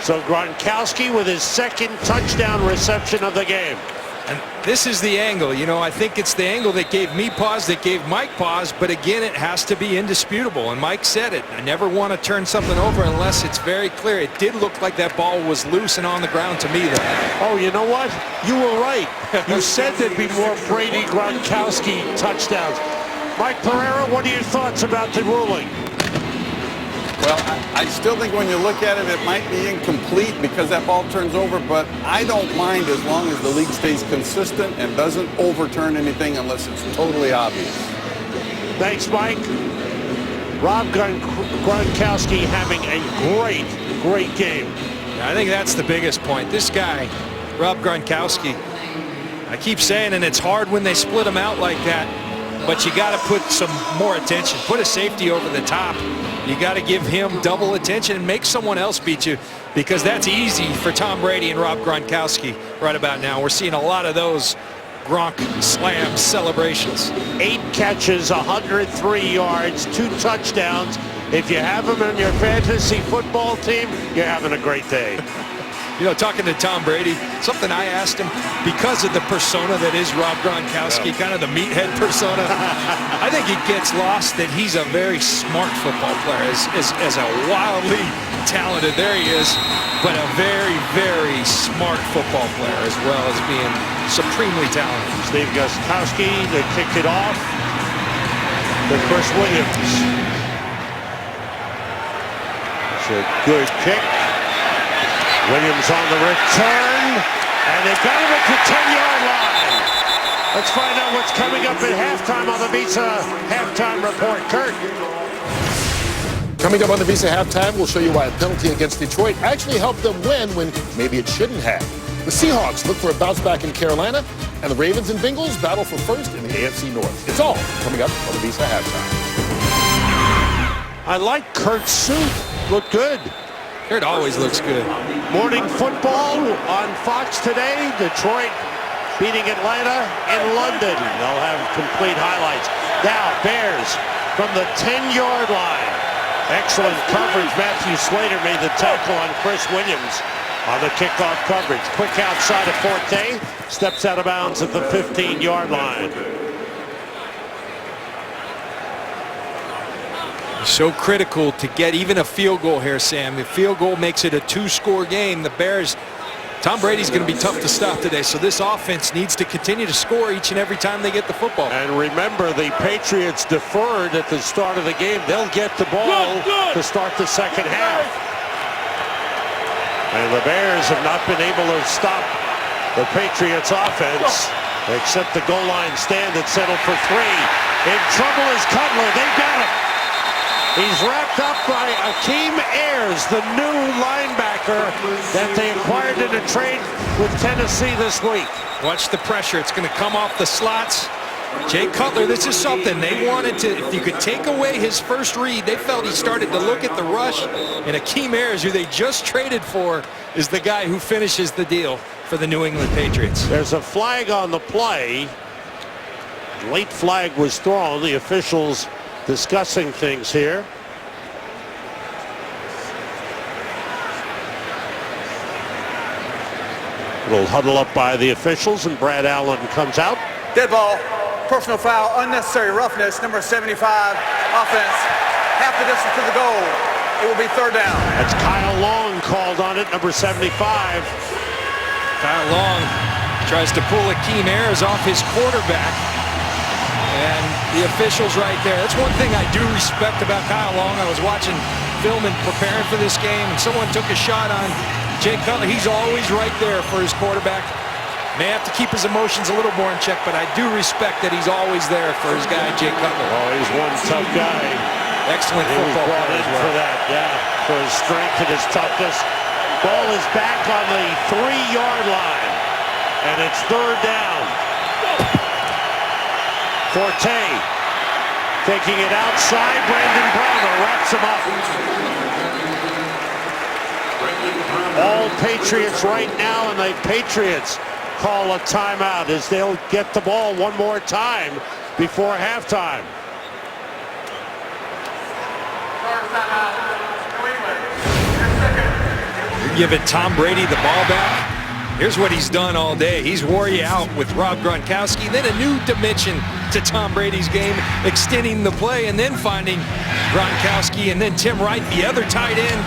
So Gronkowski with his second touchdown reception of the game. And this is the angle. You know, I think it's the angle that gave me pause, that gave Mike pause, but again, it has to be indisputable. And Mike said it. I never want to turn something over unless it's very clear. It did look like that ball was loose and on the ground to me, though. Oh, you know what? You were right. You said there'd be more Brady Gronkowski touchdowns. Mike Pereira, what are your thoughts about the ruling? Well, I still think when you look at it, it might be incomplete because that ball turns over, but I don't mind as long as the league stays consistent and doesn't overturn anything unless it's totally obvious. Thanks, Mike. Rob Gronkowski having a great game. I think that's the biggest point. This guy, Rob Gronkowski, I keep saying, and it's hard when they split him out like that, but you got to put some more attention. Put a safety over the top. You got to give him double attention and make someone else beat you, because that's easy for Tom Brady and Rob Gronkowski right about now. We're seeing a lot of those Gronk slam celebrations. 8 catches, 103 yards, 2 touchdowns. If you have him on your fantasy football team, you're having a great day. You know, talking to Tom Brady, something I asked him, because of the persona that is Rob Gronkowski, kind of the meathead persona, I think it gets lost that he's a very smart football player, as a wildly talented, there he is, but a very, very smart football player as well as being supremely talented. Steve Gostkowski, they kicked it off to Chris Williams. It's a good kick. Williams on the return, and they got him at the 10-yard line. Let's find out what's coming up at halftime on the Visa Halftime Report. Kurt. Coming up on the Visa Halftime, we'll show you why a penalty against Detroit actually helped them win when maybe it shouldn't have. The Seahawks look for a bounce back in Carolina, and the Ravens and Bengals battle for first in the AFC North. It's all coming up on the Visa Halftime. I like Kurt's suit. Looked good. Kurt always looks good. Morning football on Fox today. Detroit beating Atlanta in London. They'll have complete highlights. Now, Bears from the 10-yard line. Excellent coverage. Matthew Slater made the tackle on Chris Williams on the kickoff coverage. Quick outside of Forte. Steps out of bounds at the 15-yard line. So critical to get even a field goal here, Sam. The field goal makes it a 2-score game. The Bears, Tom Brady's going to be tough to stop today, so this offense needs to continue to score each and every time they get the football. And remember, the Patriots deferred at the start of the game. They'll get the ball to start the second half. And the Bears have not been able to stop the Patriots offense, except the goal line stand that settled for 3. In trouble is Cutler. They've got him. He's wrapped up by Akeem Ayers, the new linebacker that they acquired in a trade with Tennessee this week. Watch the pressure. It's going to come off the slots. Jay Cutler, this is something they wanted to, if you could take away his first read, they felt he started to look at the rush, and Akeem Ayers, who they just traded for, is the guy who finishes the deal for the New England Patriots. There's a flag on the play. Late flag was thrown. The officials discussing things here. Little huddle up by the officials, and Brad Allen comes out. Dead ball, personal foul, unnecessary roughness, number 75, offense, half the distance to the goal. It will be 3rd down. That's Kyle Long called on it, number 75. Kyle Long tries to pull Akeem Ayers off his quarterback. And the officials right there. That's one thing I do respect about Kyle Long. I was watching film and preparing for this game, and someone took a shot on Jay Cutler. He's always right there for his quarterback. May have to keep his emotions a little more in check, but I do respect that he's always there for his guy, Jay Cutler. Oh, he's one tough guy. Excellent He was football brought player in as well. for that, yeah, for his strength and his toughness. Ball is back on the 3-yard line, and it's 3rd down. Forte taking it outside. Brandon Browner wraps him up. All Patriots right now on the Patriots call a timeout as they'll get the ball one more time before halftime. You're giving Tom Brady the ball back. Here's what he's done all day. He's wore you out with Rob Gronkowski, then a new dimension to Tom Brady's game, extending the play and then finding Gronkowski and then Tim Wright, the other tight end.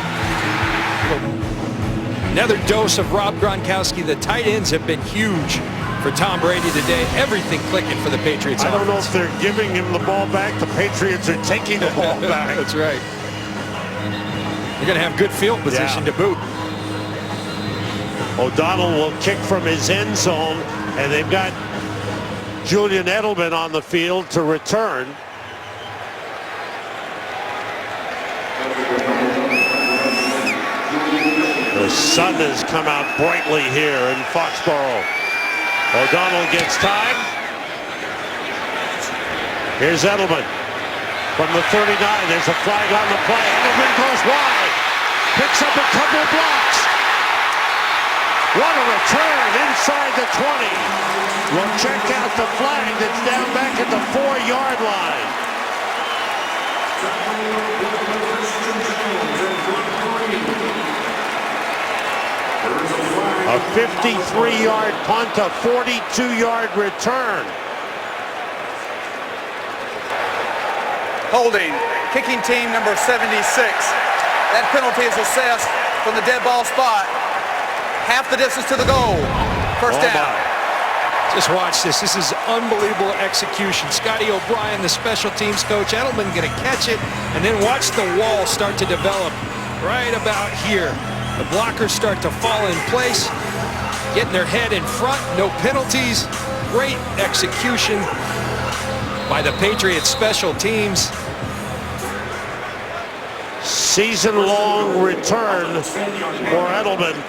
Another dose of Rob Gronkowski. The tight ends have been huge for Tom Brady today. Everything clicking for the Patriots. I don't know if they're giving him the ball back. The Patriots are taking the ball back. That's right. You're going to have good field position to boot. O'Donnell will kick from his end zone, and they've got Julian Edelman on the field to return. The sun has come out brightly here in Foxborough. O'Donnell gets time. Here's Edelman from the 39. There's a flag on the play. Edelman goes wide. Picks up a couple of blocks. What a return inside the 20. We'll check out the flag that's down back at the 4-yard line. A 53-yard punt, a 42-yard return. Holding, kicking team number 76. That penalty is assessed from the dead ball spot. Half the distance to the goal. First down. Just watch this. This is unbelievable execution. Scotty O'Brien, the special teams coach. Edelman going to catch it, and then watch the wall start to develop right about here. The blockers start to fall in place, getting their head in front. No penalties. Great execution by the Patriots special teams. Season-long return for Edelman,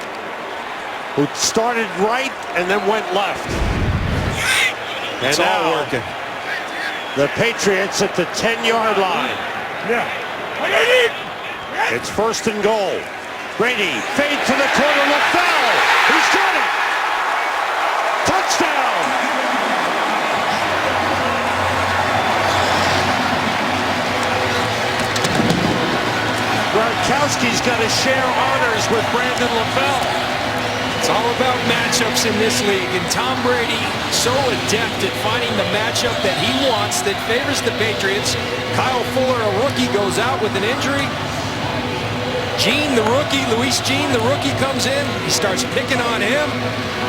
who started right and then went left. It's all working. The Patriots at the 10-yard line. It's first and goal. Brady, fade to the corner, LaFell. He's got it. Touchdown. Gronkowski's got to share honors with Brandon LaFell. It's all about matchups in this league, and Tom Brady so adept at finding the matchup that he wants that favors the Patriots. Kyle Fuller, a rookie, goes out with an injury. Gene, the rookie, Luis Gene, the rookie, comes in. He starts picking on him.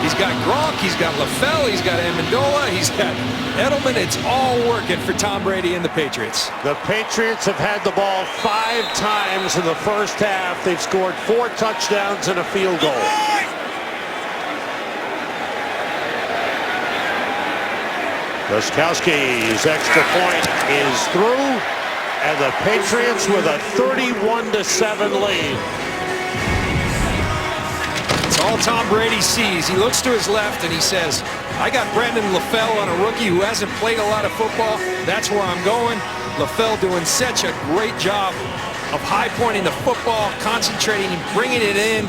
He's got Gronk, he's got LaFell, he's got Amendola, he's got Edelman. It's all working for Tom Brady and the Patriots. The Patriots have had the ball 5 times in the first half. They've scored 4 touchdowns and a field goal. Gronkowski's extra point is through, and the Patriots with a 31-7 lead. It's all Tom Brady sees. He looks to his left and he says, I got Brandon LaFell on a rookie who hasn't played a lot of football. That's where I'm going. LaFell doing such a great job of high-pointing the football, concentrating and bringing it in.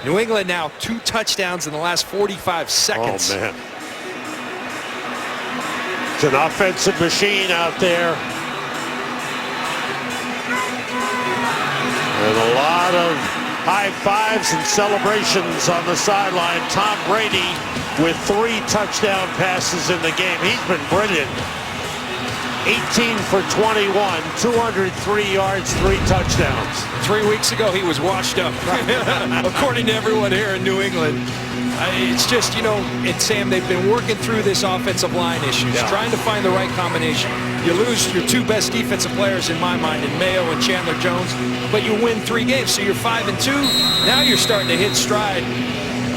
New England now 2 touchdowns in the last 45 seconds. Oh, man. It's an offensive machine out there. And a lot of high fives and celebrations on the sideline. Tom Brady with 3 touchdown passes in the game. He's been brilliant. 18 for 21, 203 yards, 3 touchdowns. 3 weeks ago, he was washed up, according to everyone here in New England. It's just, you know, and Sam, they've been working through this offensive line issues, trying to find the right combination. You lose your 2 best defensive players in my mind, in Mayo and Chandler Jones, but you win 3 games, so you're 5-2. Now you're starting to hit stride.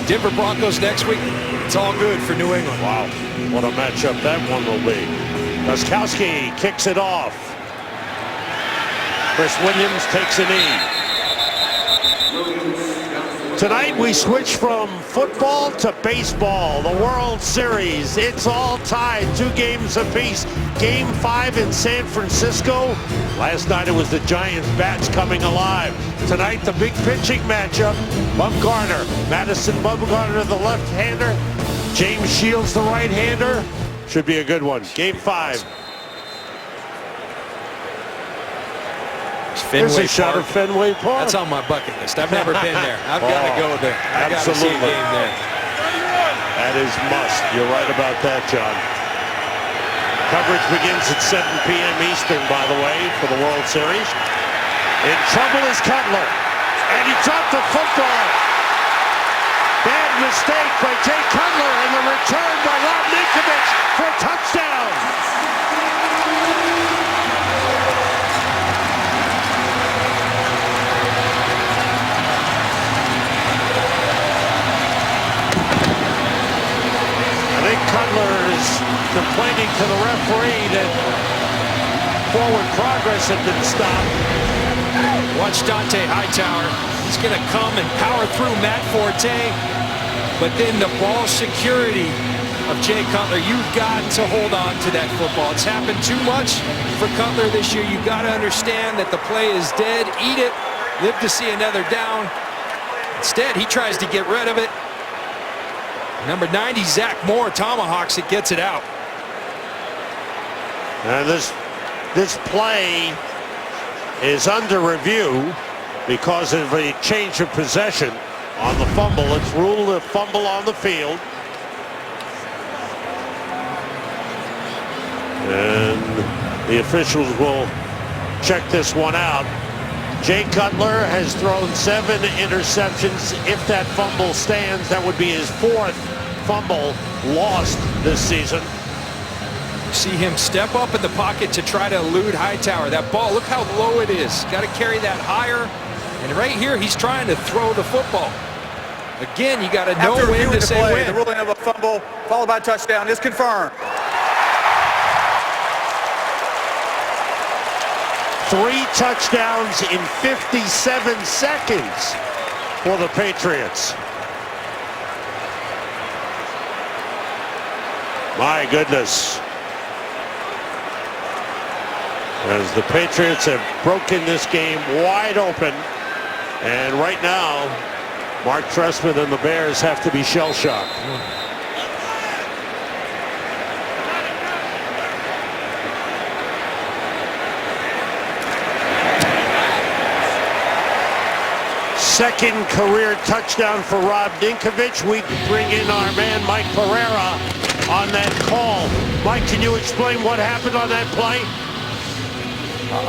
Denver Broncos next week. It's all good for New England. Wow, what a matchup that one will be. Gronkowski kicks it off. Chris Williams takes a knee. Tonight we switch from football to baseball. The World Series, it's all tied, 2 games apiece. Game 5 in San Francisco. Last night it was the Giants bats coming alive. Tonight the big pitching matchup. Bumgarner, Madison Bumgarner, the left-hander. James Shields, the right-hander. Should be a good one. Game 5. There's a shot of Fenway Park. That's on my bucket list. I've never been there. I've got to go there. I've got to see a game there. That is must. You're right about that, John. Coverage begins at 7 p.m. Eastern, by the way, for the World Series. In trouble is Cutler. And he dropped the football. Bad mistake by Jay Cutler, and the return by Rob Ninkovich for a touchdown. Cutler is complaining to the referee that forward progress had been stopped. Watch Dante Hightower. He's going to come and power through Matt Forte. But then the ball security of Jay Cutler, you've got to hold on to that football. It's happened too much for Cutler this year. You've got to understand that the play is dead. Eat it. Live to see another down. Instead, he tries to get rid of it. Number 90, Zach Moore, tomahawks it, gets it out. And this play is under review because of a change of possession on the fumble. It's ruled a fumble on the field. And the officials will check this one out. Jay Cutler has thrown 7 interceptions. If that fumble stands, that would be his 4th fumble lost this season. See him step up in the pocket to try to elude Hightower. That ball, look how low it is. Got to carry that higher. And right here, he's trying to throw the football. Again, you got to know when to say when. The ruling of a fumble followed by touchdown is confirmed. 3 touchdowns in 57 seconds for the Patriots. My goodness. As the Patriots have broken this game wide open. And right now, Mark Trestman and the Bears have to be shell-shocked. Second career touchdown for Rob Ninkovich. We bring in our man Mike Pereira on that call. Mike, can you explain what happened on that play?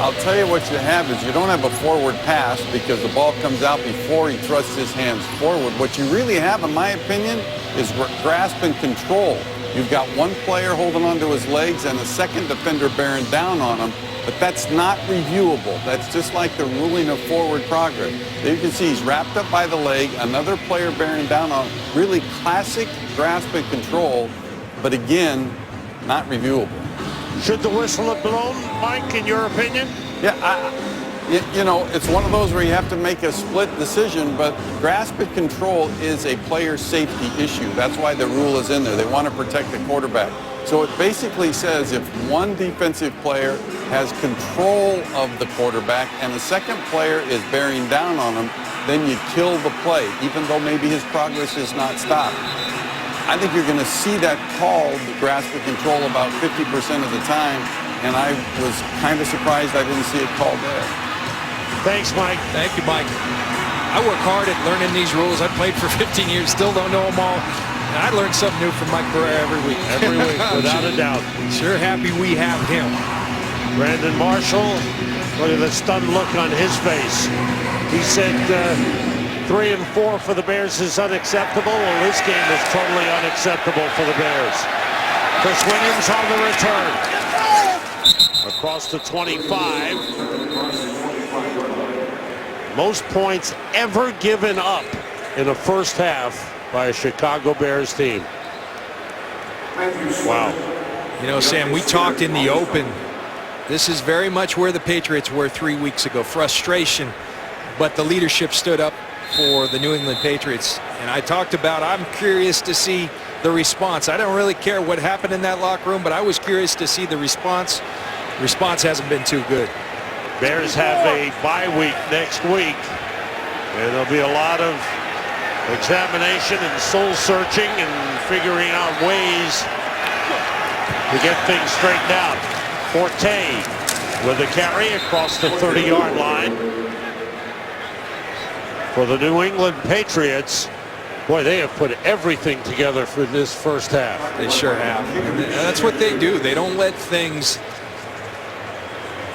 I'll tell you what you have is you don't have a forward pass because the ball comes out before he thrusts his hands forward. What you really have, in my opinion, is grasp and control. You've got one player holding onto his legs and a second defender bearing down on him, but that's not reviewable. That's just like the ruling of forward progress. There you can see he's wrapped up by the leg, another player bearing down on him. Really classic grasp and control, but again, not reviewable. Should the whistle have blown, Mike, in your opinion? Yeah, you know, it's one of those where you have to make a split decision, but grasp and control is a player safety issue. That's why the rule is in there. They want to protect the quarterback. So it basically says if one defensive player has control of the quarterback and the second player is bearing down on him, then you kill the play, even though maybe his progress is not stopped. I think you're going to see that called grasp and control about 50% of the time, and I was kind of surprised I didn't see it called there. Thanks, Mike. Thank you, Mike. I work hard at learning these rules. I played for 15 years, still don't know them all. And I learn something new from Mike Pereira every week. Every week, without a doubt. Sure happy we have him. Brandon Marshall, look at the stunned look on his face. He said 3 and 4 for the Bears is unacceptable. Well, this game is totally unacceptable for the Bears. Chris Williams on the return. Across the 25. Most points ever given up in a first half by a Chicago Bears team. Wow. You know, Sam, we talked in the open. This is very much where the Patriots were 3 weeks ago. Frustration. But the leadership stood up for the New England Patriots. And I talked about I'm curious to see the response. I don't really care what happened in that locker room, but I was curious to see the response. Response hasn't been too good. Bears have a bye week next week, and there'll be a lot of examination and soul searching and figuring out ways to get things straightened out. Forte with a carry across the 30-yard line for the New England Patriots. Boy, they have put everything together for this first half. They sure have. And that's what they do. They don't let things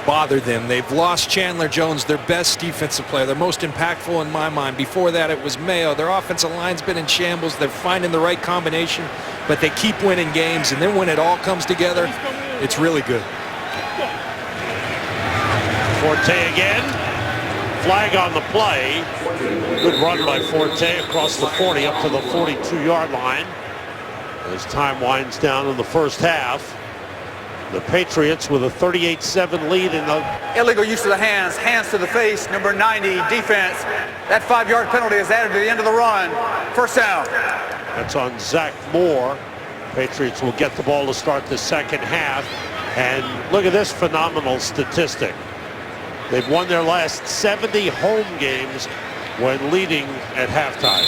bother them. They've lost Chandler Jones, their best defensive player, their most impactful in my mind. Before that, it was Mayo. Their offensive line's been in shambles. They're finding the right combination, but they keep winning games. And then when it all comes together, it's really good. Forte again. Flag on the play. Good run by Forte across the 40 up to the 42-yard line. As time winds down in the first half, the Patriots with a 38-7 lead in the... Illegal use of the hands, hands to the face, number 90, defense. That 5-yard penalty is added to the end of the run. First down. That's on Zach Moore. Patriots will get the ball to start the second half. And look at this phenomenal statistic. They've won their last 70 home games when leading at halftime.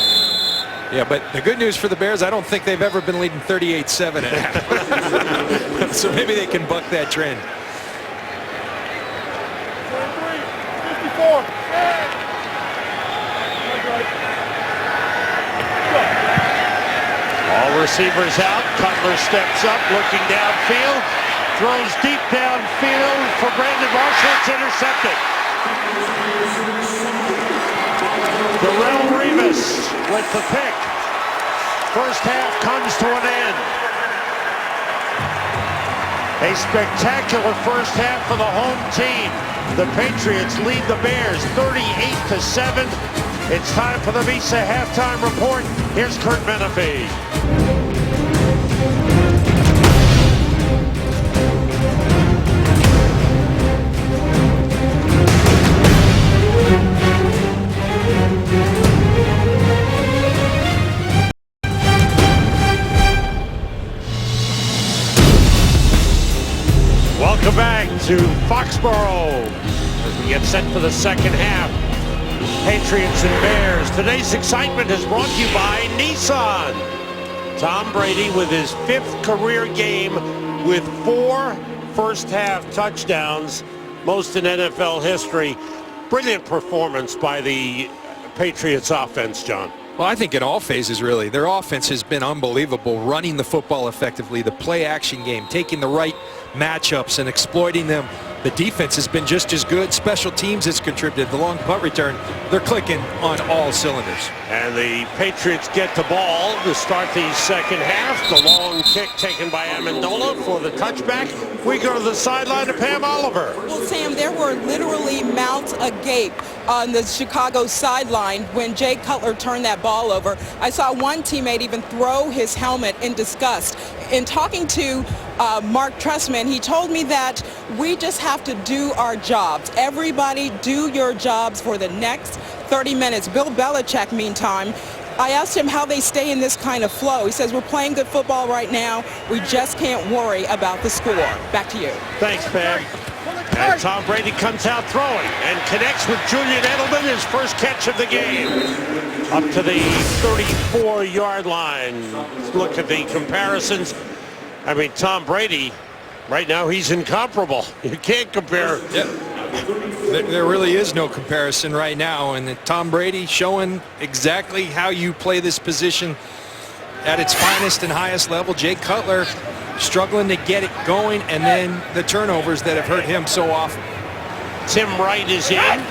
Yeah, but the good news for the Bears, I don't think they've ever been leading 38-7 at half. So maybe they can buck that trend. 54. All receivers out. Cutler steps up, looking downfield. Throws deep downfield for Brandon Marshall. It's intercepted. Darrelle Revis with the pick. First half comes to an end. A spectacular first half for the home team. The Patriots lead the Bears 38-7. It's time for the Visa halftime report. Here's Kurt Menefee. Welcome back to Foxborough as we get set for the second half. Patriots and Bears. Today's excitement is brought to you by Nissan. Tom Brady with his 5th career game with 4 first-half touchdowns, most in NFL history. Brilliant performance by the Patriots offense, John. Well, I think in all phases, really. Their offense has been unbelievable, running the football effectively, the play-action game, taking the right matchups and exploiting them. The defense has been just as good. Special teams has contributed. The long punt return, they're clicking on all cylinders. And the Patriots get the ball to start the second half. The long kick taken by Amendola for the touchback. We go to the sideline to Pam Oliver. Well, Sam, there were literally mouths agape on the Chicago sideline when Jay Cutler turned that ball over. I saw one teammate even throw his helmet in disgust. In talking to Mark Trestman, he told me that we just have to do our jobs. Everybody do your jobs for the next 30 minutes. Bill Belichick, meantime, I asked him how they stay in this kind of flow. He says, we're playing good football right now. We just can't worry about the score. Back to you. Thanks, Pam. And Tom Brady comes out throwing and connects with Julian Edelman, his first catch of the game. Up to the 34-yard line. Look at the comparisons. I mean, Tom Brady, right now, he's incomparable. You can't compare. Yep. There really is no comparison right now. And Tom Brady showing exactly how you play this position at its finest and highest level. Jay Cutler struggling to get it going, and then the turnovers that have hurt him so often. Tim Wright is in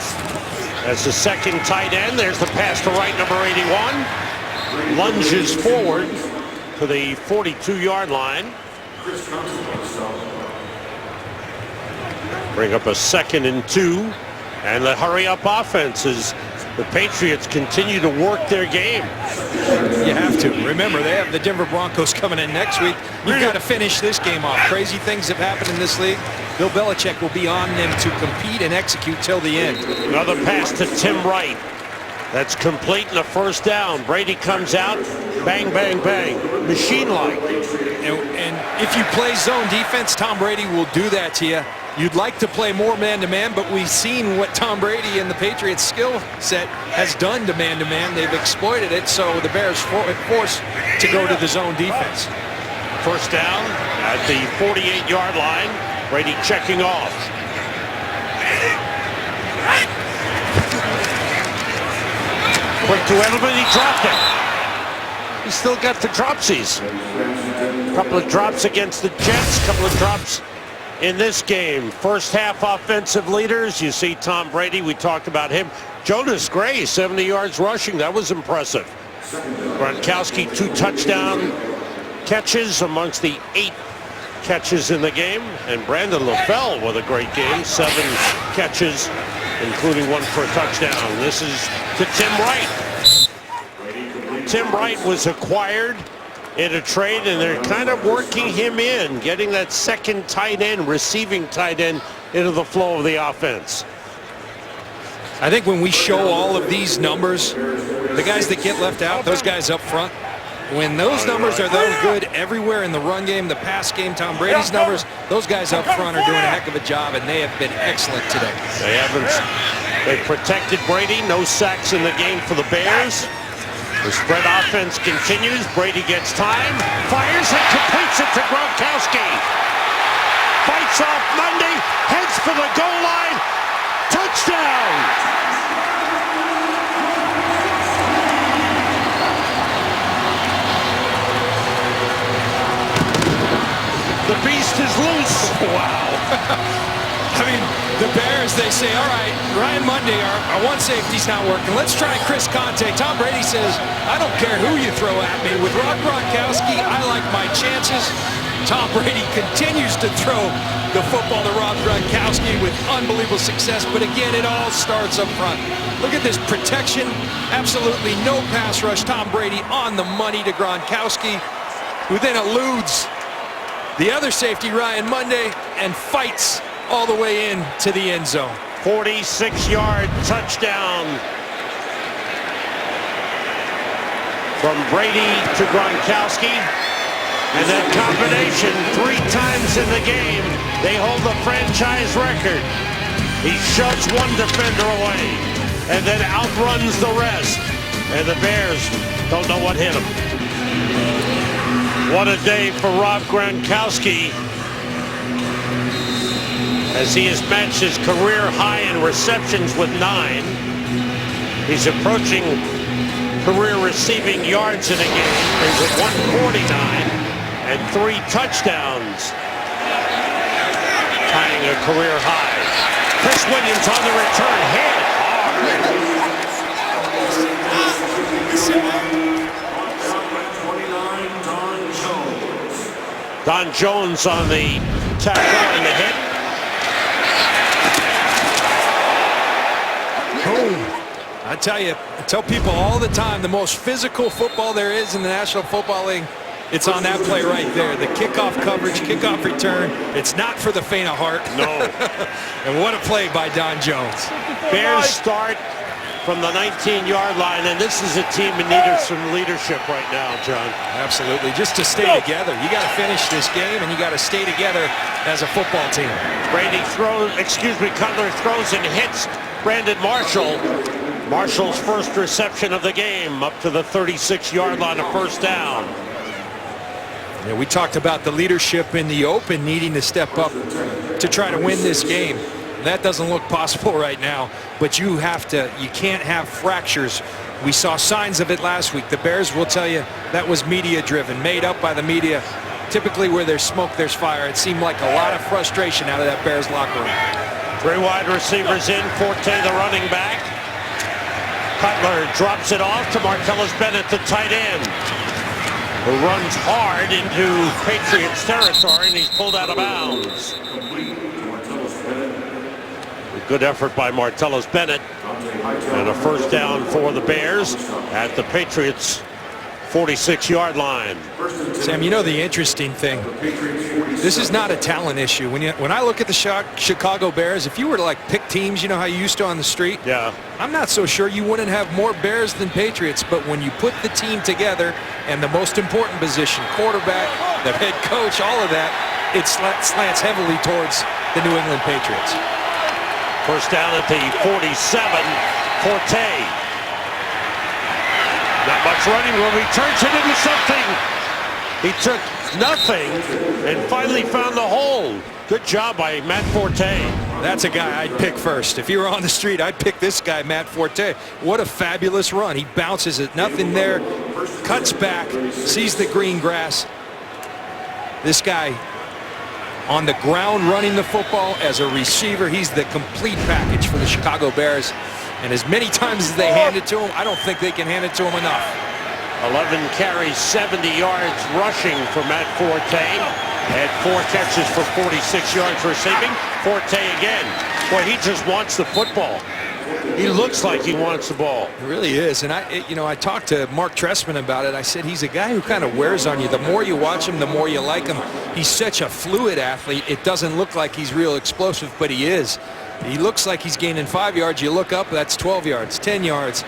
as the second tight end. There's the pass to Wright, number 81. Lunges forward to the 42-yard line. Bring up a 2nd and 2. And the hurry-up offense as the Patriots continue to work their game. You have to. Remember, they have the Denver Broncos coming in next week. You've got to finish this game off. Crazy things have happened in this league. Bill Belichick will be on them to compete and execute till the end. Another pass to Tim Wright. That's complete in a first down. Brady comes out, bang, bang, bang, machine-like. And if you play zone defense, Tom Brady will do that to you. You'd like to play more man-to-man, but we've seen what Tom Brady and the Patriots skill set has done to man-to-man. They've exploited it, so the Bears forced to go to the zone defense. First down at the 48-yard line. Brady checking off. Quick to Edelman, he dropped it. He's still got the dropsies. A couple of drops against the Jets, a couple of drops in this game. First half offensive leaders. You see Tom Brady, we talked about him. Jonas Gray, 70 yards rushing. That was impressive. Gronkowski, 2 touchdown catches amongst the 8 catches in the game. And Brandon LaFell with a great game. 7 catches, including 1 for a touchdown. This is to Tim Wright. Tim Wright was acquired in a trade, and they're kind of working him in, getting that second tight end, receiving tight end, into the flow of the offense. I think when we show all of these numbers, the guys that get left out, those guys up front, when those numbers are those good everywhere in the run game, the pass game, Tom Brady's numbers, those guys up front are doing a heck of a job, and they have been excellent today. They protected Brady. No sacks in the game for the Bears. The spread offense continues. Brady gets time, fires and completes it to Gronkowski. Fights off Monday, heads for the goal line. Touchdown! The beast is loose. Wow. I mean, the Bears, they say, all right, Ryan Monday, our one safety's not working. Let's try Chris Conte. Tom Brady says, I don't care who you throw at me. With Rob Gronkowski, I like my chances. Tom Brady continues to throw the football to Rob Gronkowski with unbelievable success. But again, it all starts up front. Look at this protection. Absolutely no pass rush. Tom Brady on the money to Gronkowski, who then eludes the other safety, Ryan Monday, and fights all the way in to the end zone. 46-yard touchdown from Brady to Gronkowski. And that combination 3 times in the game, they hold the franchise record. He shoves one defender away and then outruns the rest. And the Bears don't know what hit him. What a day for Rob Gronkowski, as he has matched his career high in receptions with 9. He's approaching career receiving yards in a game. He's at 149 and 3 touchdowns, tying a career high. Chris Williams on the return, hit hard. Don Jones on the tackle and the hit. I tell people all the time, the most physical football there is in the National Football League, it's on that play right there. The kickoff coverage, kickoff return. It's not for the faint of heart. No. And what a play by Don Jones. Bears start from the 19-yard line, and this is a team in need of some leadership right now, John. Absolutely. Just to stay together. You got to finish this game, and you got to stay together as a football team. Cutler throws and hits Brandon Marshall. Marshall's first reception of the game, up to the 36-yard line, of first down. Yeah, we talked about the leadership in the open needing to step up to try to win this game. That doesn't look possible right now, but you can't have fractures. We saw signs of it last week. The Bears will tell you that was media-driven, made up by the media. Typically where there's smoke, there's fire. It seemed like a lot of frustration out of that Bears locker room. 3 wide receivers in, Forte the running back. Cutler drops it off to Martellus Bennett, the tight end, who runs hard into Patriots territory, and he's pulled out of bounds. Good effort by Martellus Bennett, and a first down for the Bears at the Patriots 46-yard line. Sam, you know the interesting thing, this is not a talent issue. When I look at the Chicago Bears, if you were to like pick teams, you know how you used to on the street? Yeah. I'm not so sure you wouldn't have more Bears than Patriots, but when you put the team together and the most important position, quarterback, the head coach, all of that, it slants heavily towards the New England Patriots. First down at the 47, Forte. Not much running room. He turns it into something. He took nothing and finally found the hole. Good job by Matt Forte. That's a guy I'd pick first. If you were on the street, I'd pick this guy, Matt Forte. What a fabulous run. He bounces it, nothing there, cuts back, sees the green grass. This guy on the ground running the football as a receiver. He's the complete package for the Chicago Bears. And as many times as they hand it to him, I don't think they can hand it to him enough. 11 carries, 70 yards rushing for Matt Forte. Had 4 catches for 46 yards receiving. Forte again. Boy, he just wants the football. He looks like he wants the ball. It really is. And I talked to Mark Trestman about it. I said he's a guy who kind of wears on you. The more you watch him, the more you like him. He's such a fluid athlete. It doesn't look like he's real explosive, but he is. He looks like he's gaining 5 yards. You look up, that's 12 yards, 10 yards.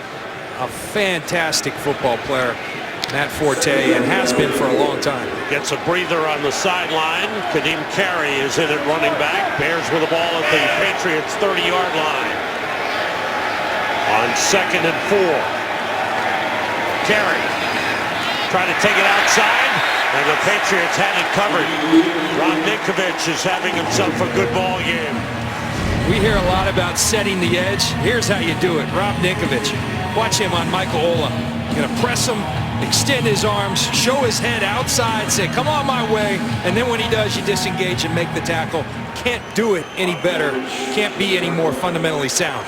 A fantastic football player, Matt Forte, and has been for a long time. Gets a breather on the sideline. Kadeem Carey is in at running back. Bears with the ball at the Patriots 30-yard line. On 2nd and 4. Carey trying to take it outside, and the Patriots had it covered. Rob Ninkovich is having himself a good ball game. We hear a lot about setting the edge. Here's how you do it. Rob Ninkovich. Watch him on Michael Ola. You're going to press him, extend his arms, show his head outside, say, come on my way. And then when he does, you disengage and make the tackle. Can't do it any better. Can't be any more fundamentally sound.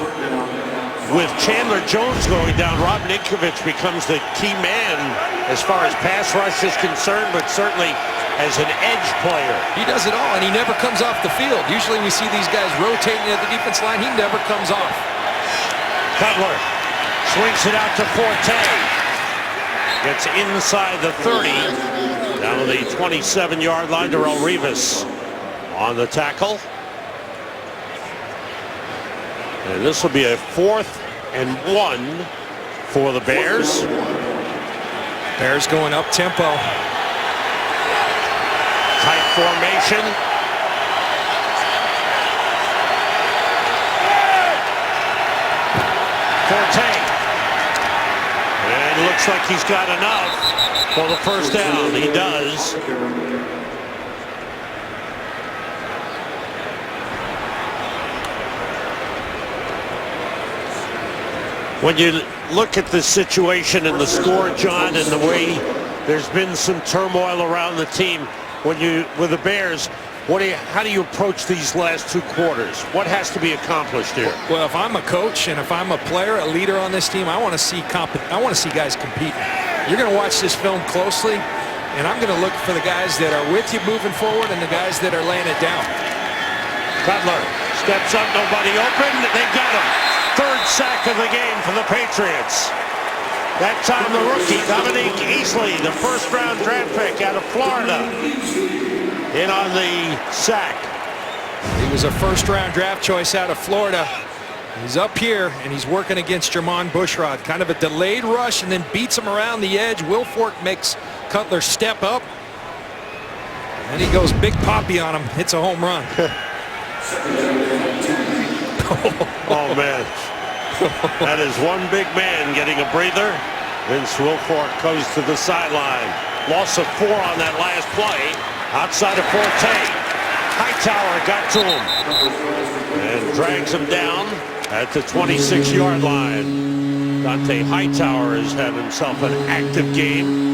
With Chandler Jones going down, Rob Ninkovich becomes the key man as far as pass rush is concerned, but certainly as an edge player. He does it all, and he never comes off the field. Usually we see these guys rotating at the defense line. He never comes off. Cutler swings it out to Forte. Gets inside the 30. Down to the 27-yard line. Darrelle Revis on the tackle. And this will be a 4th and 1 for the Bears. Bears going up tempo. Tight formation. Forte. And it looks like he's got enough for the first down. He does. When you look at the situation and the score, John, and the way there's been some turmoil around the team, with the Bears, how do you approach these last 2 quarters? What has to be accomplished here? Well, if I'm a coach and if I'm a player, a leader on this team, I want to see guys competing. You're going to watch this film closely, and I'm going to look for the guys that are with you moving forward and the guys that are laying it down. Cutler steps up, nobody open. They got him. 3rd sack of the game for the Patriots. That time the rookie, Dominique Easley, the 1st-round draft pick out of Florida, in on the sack. He was a 1st-round draft choice out of Florida. He's up here, and he's working against Jermon Bushrod. Kind of a delayed rush, and then beats him around the edge. Wilfork makes Cutler step up. And he goes Big Poppy on him, hits a home run. Oh, man. That is one big man getting a breather. Vince Wilfork goes to the sideline. Loss of 4 on that last play. Outside of Forte. Hightower got to him. And drags him down at the 26-yard line. Dante Hightower has had himself an active game.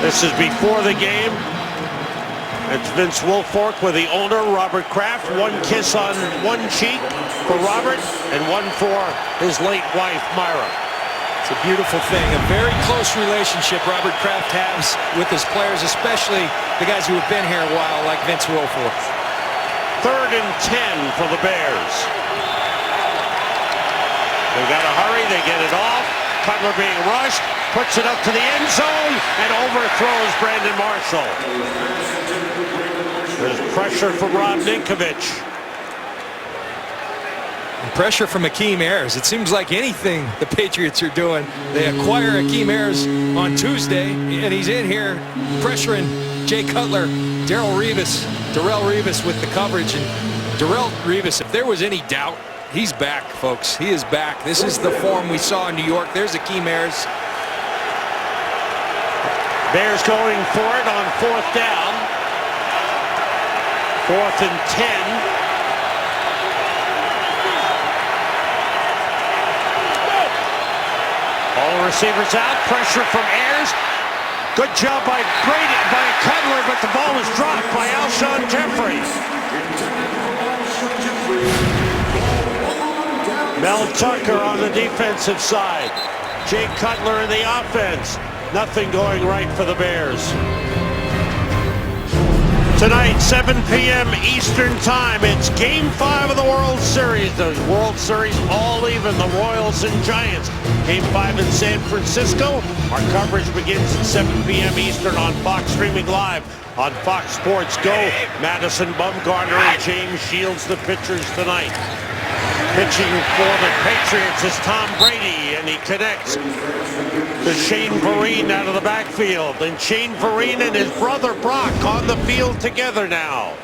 This is before the game. It's Vince Wilfork with the owner, Robert Kraft. 1 kiss on one cheek for Robert and 1 for his late wife, Myra. It's a beautiful thing. A very close relationship Robert Kraft has with his players, especially the guys who have been here a while, like Vince Wilfork. 3rd and 10 for the Bears. They got to hurry. They get it off. Cutler being rushed. Puts it up to the end zone and overthrows Brandon Marshall. There's pressure from Rob Ninkovich. Pressure from Akeem Ayers. It seems like anything the Patriots are doing. They acquire Akeem Ayers on Tuesday, and he's in here pressuring Jay Cutler, Darrelle Revis with the coverage. And Darrelle Revis, if there was any doubt, he's back, folks. He is back. This is the form we saw in New York. There's Akeem Ayers. Bears going for it on 4th down. 4th and 10. All receivers out. Pressure from Ayers. Good job by Brady, by Cutler, but the ball was dropped by Alshon Jeffrey. Mel Tucker on the defensive side. Jay Cutler in the offense. Nothing going right for the Bears. Tonight, 7 p.m. Eastern Time, it's Game 5 of the World Series. The World Series all even, the Royals and Giants. Game 5 in San Francisco. Our coverage begins at 7 p.m. Eastern on Fox, streaming live on Fox Sports Go. Madison Bumgarner and James Shields, the pitchers tonight. Pitching for the Patriots is Tom Brady, and he connects to Shane Vereen out of the backfield. And Shane Vereen and his brother Brock on the field together now.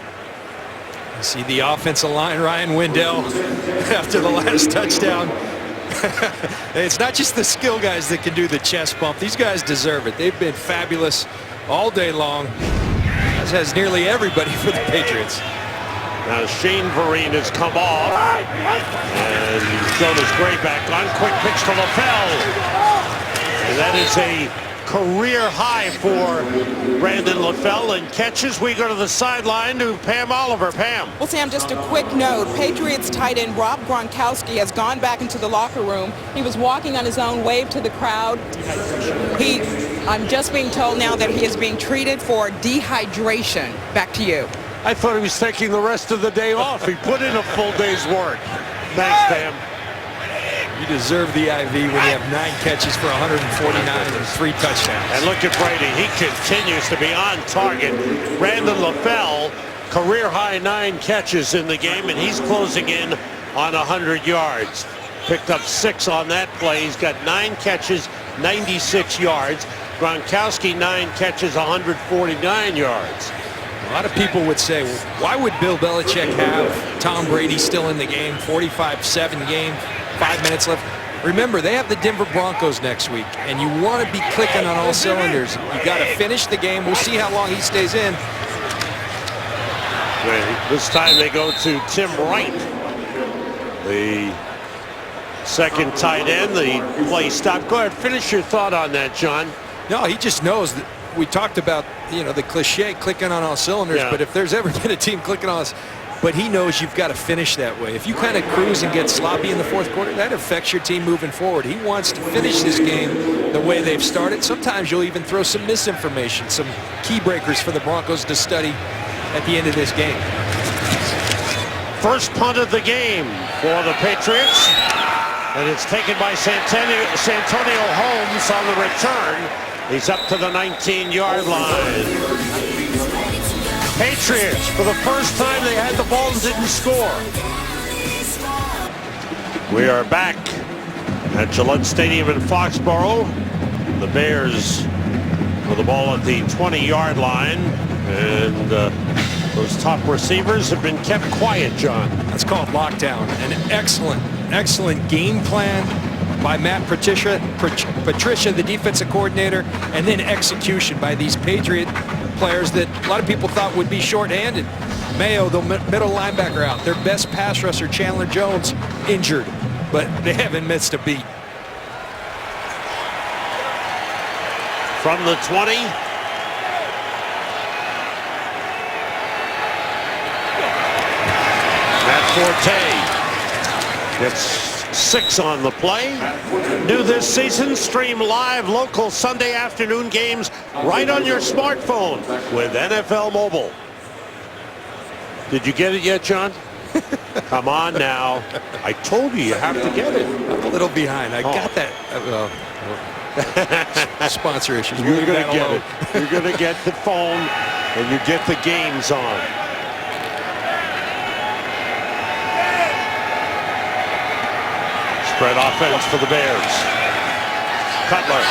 You see the offensive line, Ryan Wendell, after the last touchdown. It's not just the skill guys that can do the chest bump. These guys deserve it. They've been fabulous all day long, as has nearly everybody for the Patriots. Now Shane Vereen has come off, and Jonas Gray back on. Quick pitch to LaFell. And that is a career high for Brandon LaFell. And catches, we go to the sideline to Pam Oliver. Pam. Well, Sam, just a quick note. Patriots tight end Rob Gronkowski has gone back into the locker room. He was walking on his own, waved to the crowd. I'm just being told now that he is being treated for dehydration. Back to you. I thought he was taking the rest of the day off. He put in a full day's work. Thanks, Pam. You deserve the IV when you have 9 catches for 149 and 3 touchdowns. And look at Brady. He continues to be on target. Brandon LaFell, career-high 9 catches in the game, and he's closing in on 100 yards. Picked up 6 on that play. He's got 9 catches, 96 yards. Gronkowski, 9 catches, 149 yards. A lot of people would say, well, why would Bill Belichick have Tom Brady still in the game? 45-7 game, 5 minutes left. Remember, they have the Denver Broncos next week, and you want to be clicking on all cylinders. You got to finish the game. We'll see how long he stays in. This time they go to Tim Wright, the second tight end. The play stopped. Go ahead, finish your thought on that, John. No, he just knows that. We talked about, the cliche clicking on all cylinders, but if there's ever been a team clicking on us, but he knows you've got to finish that way. If you kind of cruise and get sloppy in the 4th quarter, that affects your team moving forward. He wants to finish this game the way they've started. Sometimes you'll even throw some misinformation, some key breakers for the Broncos to study at the end of this game. First punt of the game for the Patriots, and it's taken by Santonio Holmes on the return. He's up to the 19-yard line. Patriots, for the first time they had the ball and didn't score. We are back at Gillette Stadium in Foxborough. The Bears with the ball at the 20-yard line. And those top receivers have been kept quiet, John. That's called lockdown. An excellent game plan by Matt Patricia, the defensive coordinator, and then execution by these Patriot players that a lot of people thought would be shorthanded. Mayo, the middle linebacker, out. Their best pass rusher, Chandler Jones, injured, but they haven't missed a beat. From the 20. Matt Forte gets 6 on the play. New this season, stream live local Sunday afternoon games right on your smartphone with NFL Mobile. Did you get it yet, John? Come on now. I told you have to get it. I'm a little behind. I got that. Sponsor issues. You're going to get it. You're going to get the phone, and you get the games on. Spread offense for the Bears. Cutler.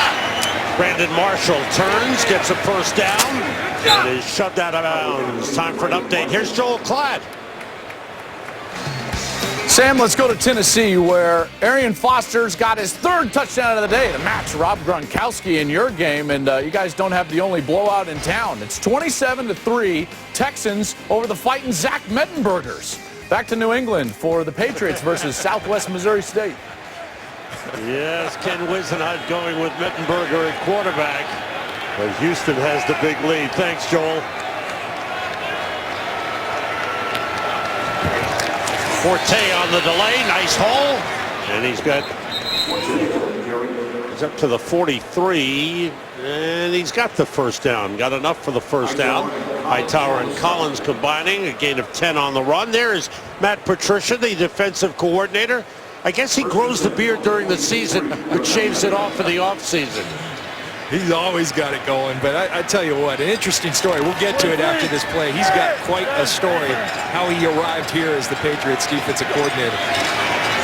Brandon Marshall turns, gets a first down, and is shoved out of bounds. Time for an update. Here's Joel Klatt. Sam, let's go to Tennessee, where Arian Foster's got his third touchdown of the day to match Rob Gronkowski in your game, and you guys don't have the only blowout in town. It's 27-3, Texans over the fighting Zach Mettenbergers. Back to New England for the Patriots versus Southwest Missouri State. Yes, Ken Wisenhunt going with Mettenberger at quarterback, but Houston has the big lead. Thanks, Joel. Forte on the delay, nice hole, and he's up to the 43, and he's got the first down. Got enough for the first down. Hightower and Collins combining, a gain of 10 on the run. There is Matt Patricia, the defensive coordinator. I guess he grows the beard during the season, but shaves it off in the offseason. He's always got it going, but I tell you what, an interesting story. We'll get to it after this play. He's got quite a story how he arrived here as the Patriots defensive coordinator.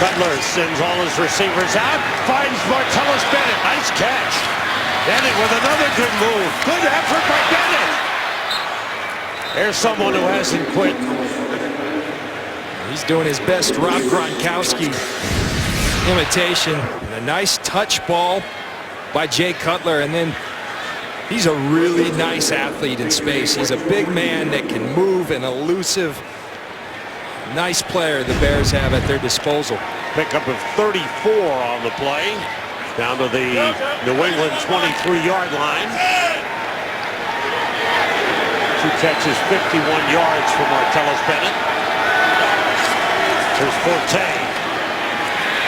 Cutler sends all his receivers out, finds Martellus Bennett. Nice catch. Bennett with another good move. Good effort by Bennett. There's someone who hasn't quit. He's doing his best Rob Gronkowski imitation. And a nice touch ball by Jay Cutler, and then he's a really nice athlete in space. He's a big man that can move and elusive. Nice player the Bears have at their disposal. Pickup of 34 on the play. Down to the New England 23-yard line. 2 catches, 51 yards for Martellus Bennett. Here's Forte.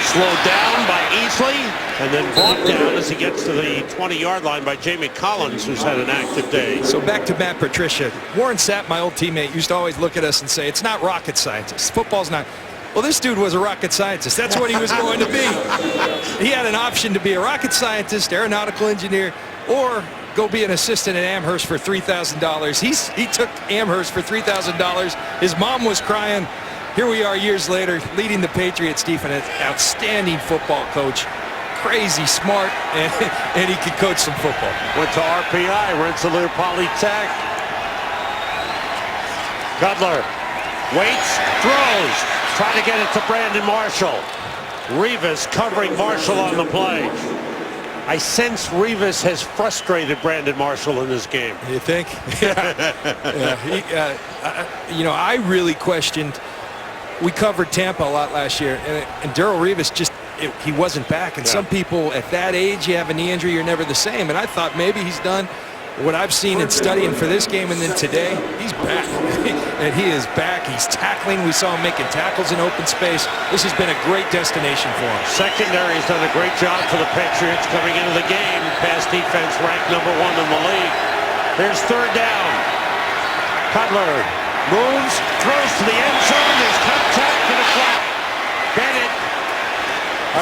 Slowed down by Easley, and then brought down as he gets to the 20-yard line by Jamie Collins, who's had an active day. So back to Matt Patricia. Warren Sapp, my old teammate, used to always look at us and say, it's not rocket scientist. Football's not. Well, this dude was a rocket scientist. That's what he was going to be. He had an option to be a rocket scientist, aeronautical engineer, or go be an assistant at Amherst for $3,000. He took Amherst for $3,000. His mom was crying. Here we are years later, leading the Patriots defense. Outstanding football coach. Crazy smart, and he can coach some football. Went to RPI, Rensselaer Polytech. Cutler waits, throws, trying to get it to Brandon Marshall. Revis covering Marshall on the play. I sense Revis has frustrated Brandon Marshall in this game. You think? Yeah. You know, I really questioned. We covered Tampa a lot last year, and Darrelle Revis just, he wasn't back. And some people at that age, you have a knee injury, you're never the same. And I thought maybe he's done what I've seen in studying for this game, and then today, he's back. And he is back. He's tackling. We saw him making tackles in open space. This has been a great destination for him. Secondary has done a great job for the Patriots coming into the game. Pass defense ranked #1 in the league. Here's third down. Cutler moves, throws to the end zone. There's contact and a flat. Bennett.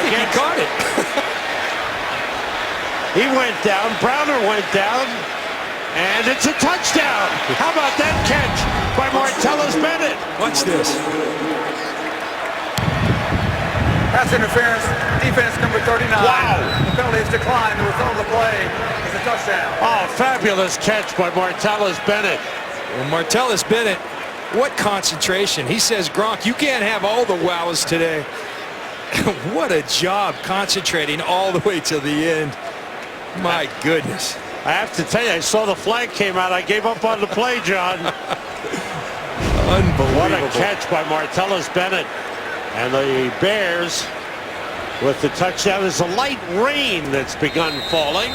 He caught it. He went down. Browner went down. And it's a touchdown. How about that catch by Martellus Bennett? Watch this. Pass interference, defense number 39. Wow. The penalty is declined. The result of the play is a touchdown. Oh, fabulous catch by Martellus Bennett. Well, Martellus Bennett, what concentration. He says, Gronk, you can't have all the wows today. What a job concentrating all the way to the end. My goodness. I have to tell you, I saw the flag came out. I gave up on the play, John. Unbelievable. What a catch by Martellus Bennett. And the Bears with the touchdown. There's a light rain that's begun falling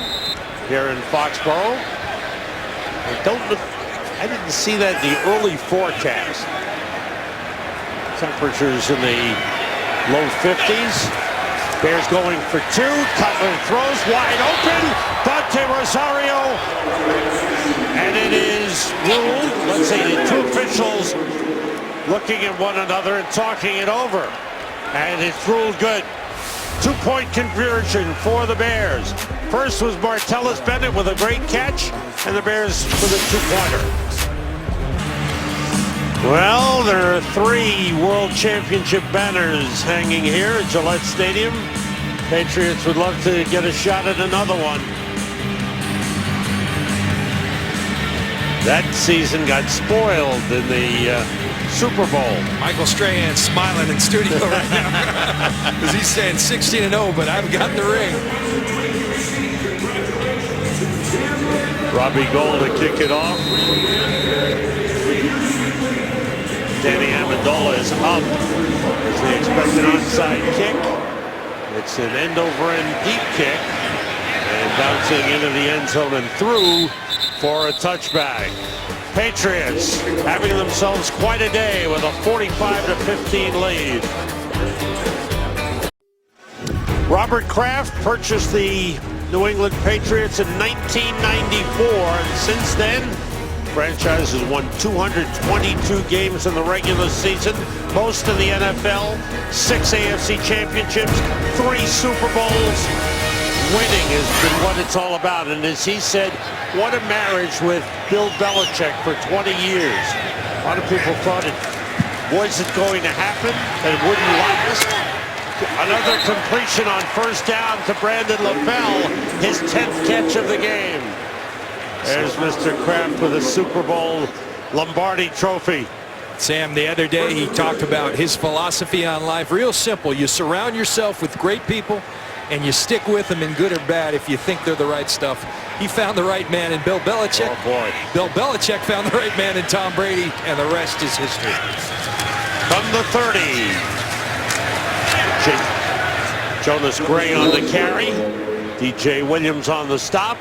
here in Foxborough. I didn't see that in the early forecast. Temperatures in the low 50s. Bears going for 2. Cutler throws wide open. Dante Rosario. And it is ruled, let's see, the 2 officials looking at one another and talking it over. And it's ruled good. 2-point conversion for the Bears. First was Martellus Bennett with a great catch, and the Bears with a 2-pointer. Well, there are 3 World Championship banners hanging here at Gillette Stadium. Patriots would love to get a shot at another one. That season got spoiled in the Super Bowl. Michael Strahan smiling in studio right now because he's saying 16-0, but I've got the ring. Robbie Gould to kick it off. Danny Amendola is up as they expect an onside kick. It's an end-over-end deep kick and bouncing into the end zone and through for a touchback. Patriots having themselves quite a day with a 45-15 lead. Robert Kraft purchased the New England Patriots in 1994, and since then, the franchise has won 222 games in the regular season, most in the NFL, 6 AFC championships, 3 Super Bowls. Winning has been what it's all about, and as he said, what a marriage with Bill Belichick for 20 years. A lot of people thought was it going to happen, and it wouldn't last. Another completion on first down to Brandon LaFell, his 10th catch of the game. There's Mr. Kraft with a Super Bowl Lombardi trophy. Sam, the other day he talked about his philosophy on life. Real simple. You surround yourself with great people, and you stick with them in good or bad if you think they're the right stuff. He found the right man in Bill Belichick. Oh, boy. Bill Belichick found the right man in Tom Brady, and the rest is history. From the 30. Jonas Gray on the carry. DJ Williams on the stop.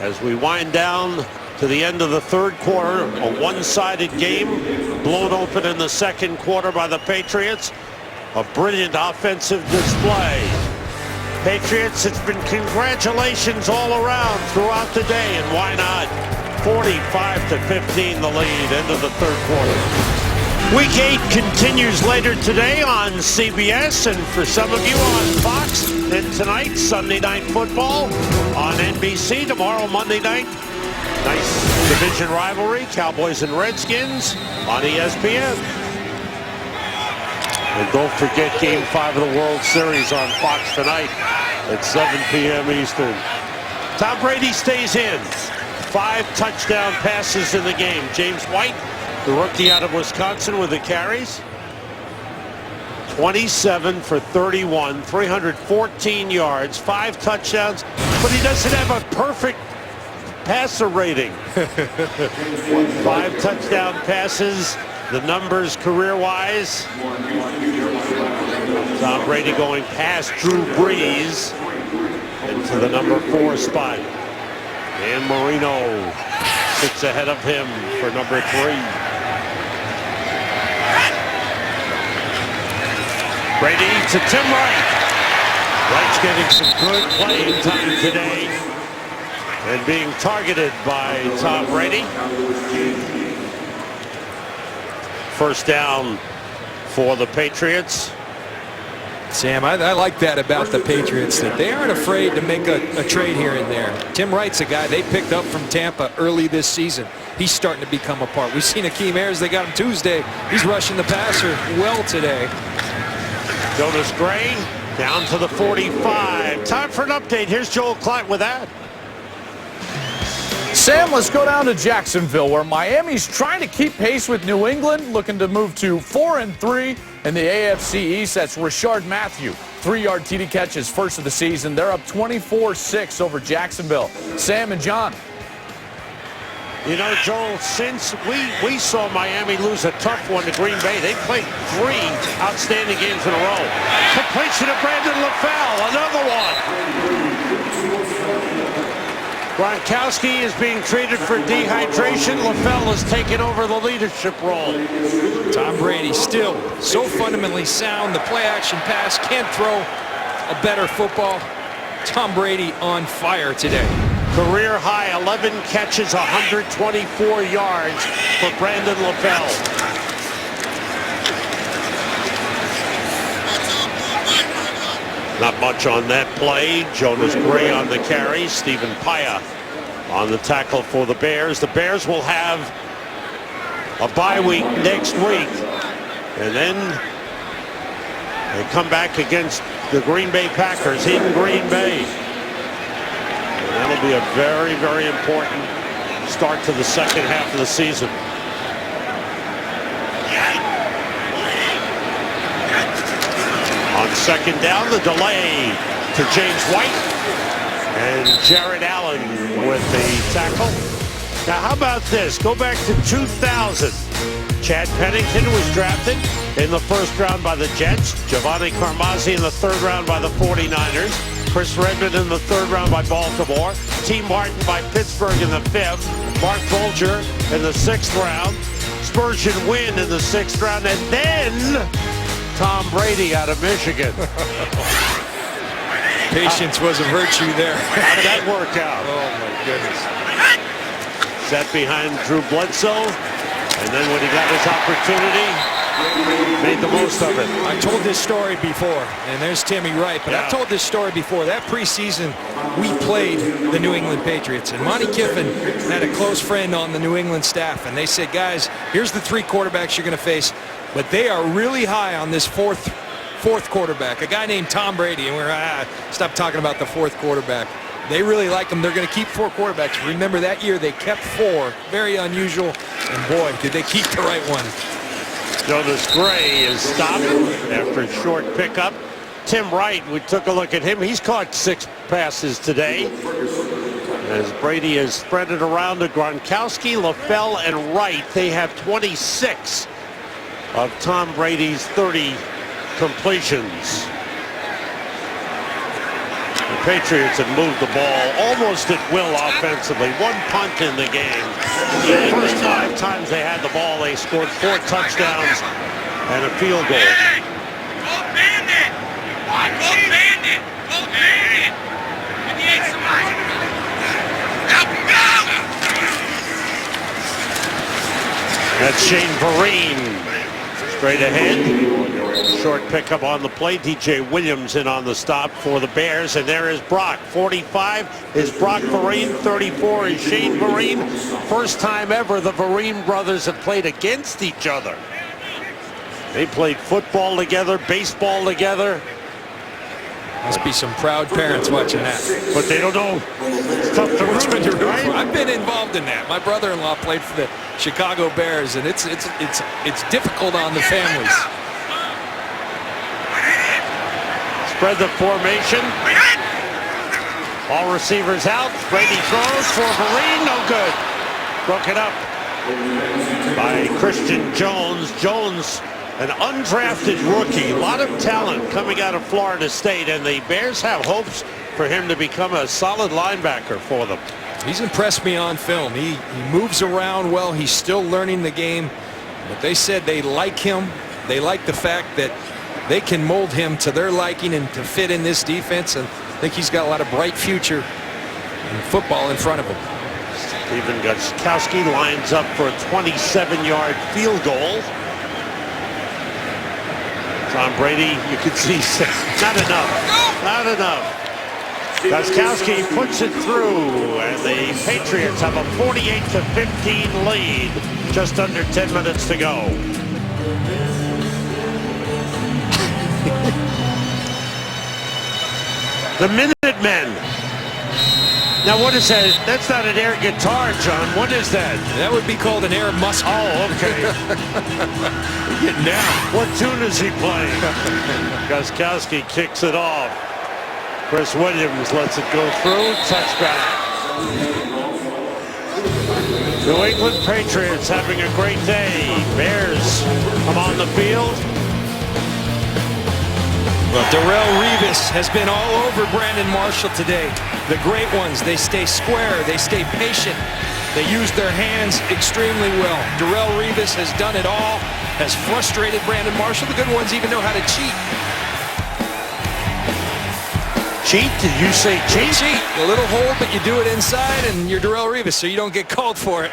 As we wind down to the end of the third quarter, a one-sided game blown open in the second quarter by the Patriots. A brilliant offensive display. Patriots, it's been congratulations all around throughout the day, and why not? 45-15 the lead, end of the third quarter. Week 8 continues later today on CBS, and for some of you on Fox. Then tonight, Sunday Night Football on NBC. Tomorrow, Monday night, nice division rivalry, Cowboys and Redskins on ESPN. And don't forget Game 5 of the World Series on Fox tonight at 7 p.m. Eastern. Tom Brady stays in. 5 touchdown passes in the game. James White, the rookie out of Wisconsin, with the carries. 27 for 31, 314 yards, 5 touchdowns, but he doesn't have a perfect passer rating. 5 touchdown passes. The numbers career-wise. Tom Brady going past Drew Brees into the number 4 spot. Dan Marino sits ahead of him for number 3. Brady to Tim Wright. Wright's getting some good playing time today and being targeted by Tom Brady. First down for the Patriots. Sam, I like that about the Patriots, that they aren't afraid to make a trade here and there. Tim Wright's a guy they picked up from Tampa early this season. He's starting to become a part. We've seen Akeem Ayers. They got him Tuesday. He's rushing the passer well today. Jonas Gray down to the 45. Time for an update. Here's Joel Klatt with that. Sam, let's go down to Jacksonville, where Miami's trying to keep pace with New England, looking to move to 4-3 in the AFC East. That's Rashard Matthew. 3-yard TD catch, his first of the season. They're up 24-6 over Jacksonville. Sam and John. You know, Joel, since we saw Miami lose a tough one to Green Bay, they played 3 outstanding games in a row. Completion of Brandon LaFell, another one. Gronkowski is being treated for dehydration. LaFell has taken over the leadership role. Tom Brady still so fundamentally sound. The play-action pass, can't throw a better football. Tom Brady on fire today. Career high 11 catches, 124 yards for Brandon LaFell. Not much on that play. Jonas Gray on the carry. Stephen Paya on the tackle for the Bears. The Bears will have a bye week next week. And then they come back against the Green Bay Packers in Green Bay. And that'll be a very, very important start to the second half of the season. On second down, the delay to James White. And Jared Allen with the tackle. Now, how about this? Go back to 2000. Chad Pennington was drafted in the first round by the Jets. Giovanni Carmazzi in the third round by the 49ers. Chris Redmond in the third round by Baltimore. T. Martin by Pittsburgh in the fifth. Mark Bulger in the sixth round. Spurgeon Wynn in the sixth round. And then Tom Brady out of Michigan. Patience was a virtue there. How did that work out? Oh, my goodness. Set behind Drew Bledsoe. And then when he got his opportunity, made the most of it. I told this story before, and there's Timmy Wright, but I've told this story before. That preseason, we played the New England Patriots, and Monty Kiffin had a close friend on the New England staff, and they said, guys, here's the three quarterbacks you're going to face, but they are really high on this fourth quarterback, a guy named Tom Brady, and we're stop talking about the fourth quarterback. They really like him. They're going to keep four quarterbacks. Remember that year they kept four. Very unusual. And boy, did they keep the right one. Jonas Gray is stopped after a short pickup. Tim Wright, we took a look at him. He's caught 6 passes today. As Brady has spread it around to Gronkowski, LaFell, and Wright. They have 26 of Tom Brady's 30 completions. The Patriots have moved the ball almost at will offensively. 1 punt in the game. The first 5 times they had the ball, they scored 4 touchdowns and a field goal. Go Bandit! Go Bandit! Go Bandit! Help him go! That's Shane Vereen. Straight ahead. Short pickup on the play. DJ Williams in on the stop for the Bears. And there is Brock. 45 is Brock Vereen. 34 is Shane Vereen. First time ever the Vereen brothers have played against each other. They played football together, baseball together. Must be some proud parents watching that. But they don't know. It's tough to root, right? I've been involved in that. My brother-in-law played for the Chicago Bears, and it's difficult on the families. Spread the formation. All receivers out. Brady throws for Vereen. No good. Broken up by Christian Jones. Jones, an undrafted rookie. A lot of talent coming out of Florida State, and the Bears have hopes for him to become a solid linebacker for them. He's impressed me on film. He moves around well. He's still learning the game. But they said they like him. They like the fact that they can mold him to their liking and to fit in this defense. And I think he's got a lot of bright future in football in front of him. Stephen Gostkowski lines up for a 27-yard field goal. Tom Brady, you can see, not enough. Not enough. Gostkowski puts it through, and the Patriots have a 48-15 lead. Just under 10 minutes to go. The Minutemen. Now, what is that? That's not an air guitar, John. What is that? That would be called an air musket. Oh, okay. Getting down. What tune is he playing? Gostkowski kicks it off. Chris Williams lets it go through. Touchback. New England Patriots having a great day. Bears come on the field. Well, Darrelle Revis has been all over Brandon Marshall today. The great ones, they stay square, they stay patient. They use their hands extremely well. Darrelle Revis has done it all, has frustrated Brandon Marshall. The good ones even know how to cheat. Cheat? Did you say cheat? Cheat. A little hold, but you do it inside, and you're Darrelle Revis, so you don't get called for it.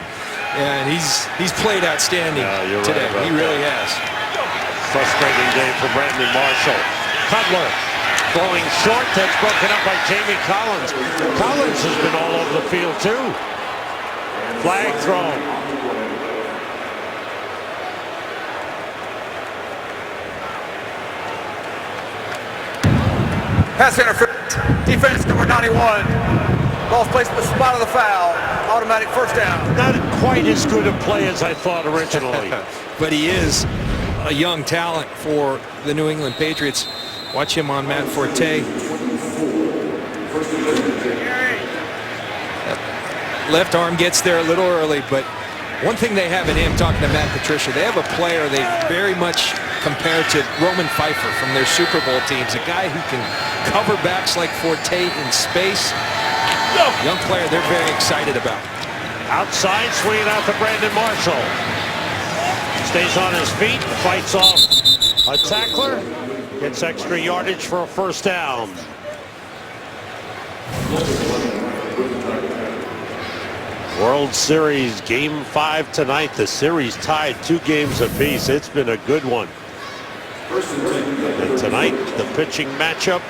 And he's played outstanding today. Right he really has. Frustrating day for Brandon Marshall. Cutler Throwing short, that's broken up by Jamie Collins. Collins has been all over the field too. Flag thrown. Pass interference. Defense number 91. Ball's placed at the spot of the foul. Automatic first down. Not quite as good a play as I thought originally. But he is a young talent for the New England Patriots. Watch him on Matt Forte. Left arm gets there a little early, but one thing they have in him, talking to Matt Patricia, they have a player they very much compare to Roman Pfeiffer from their Super Bowl teams, a guy who can cover backs like Forte in space. Young player they're very excited about. Outside, swinging out to Brandon Marshall. Stays on his feet, fights off a tackler, gets extra yardage for a first down. World Series Game 5 tonight. The series tied 2 games apiece. It's been a good one. And tonight, the pitching matchup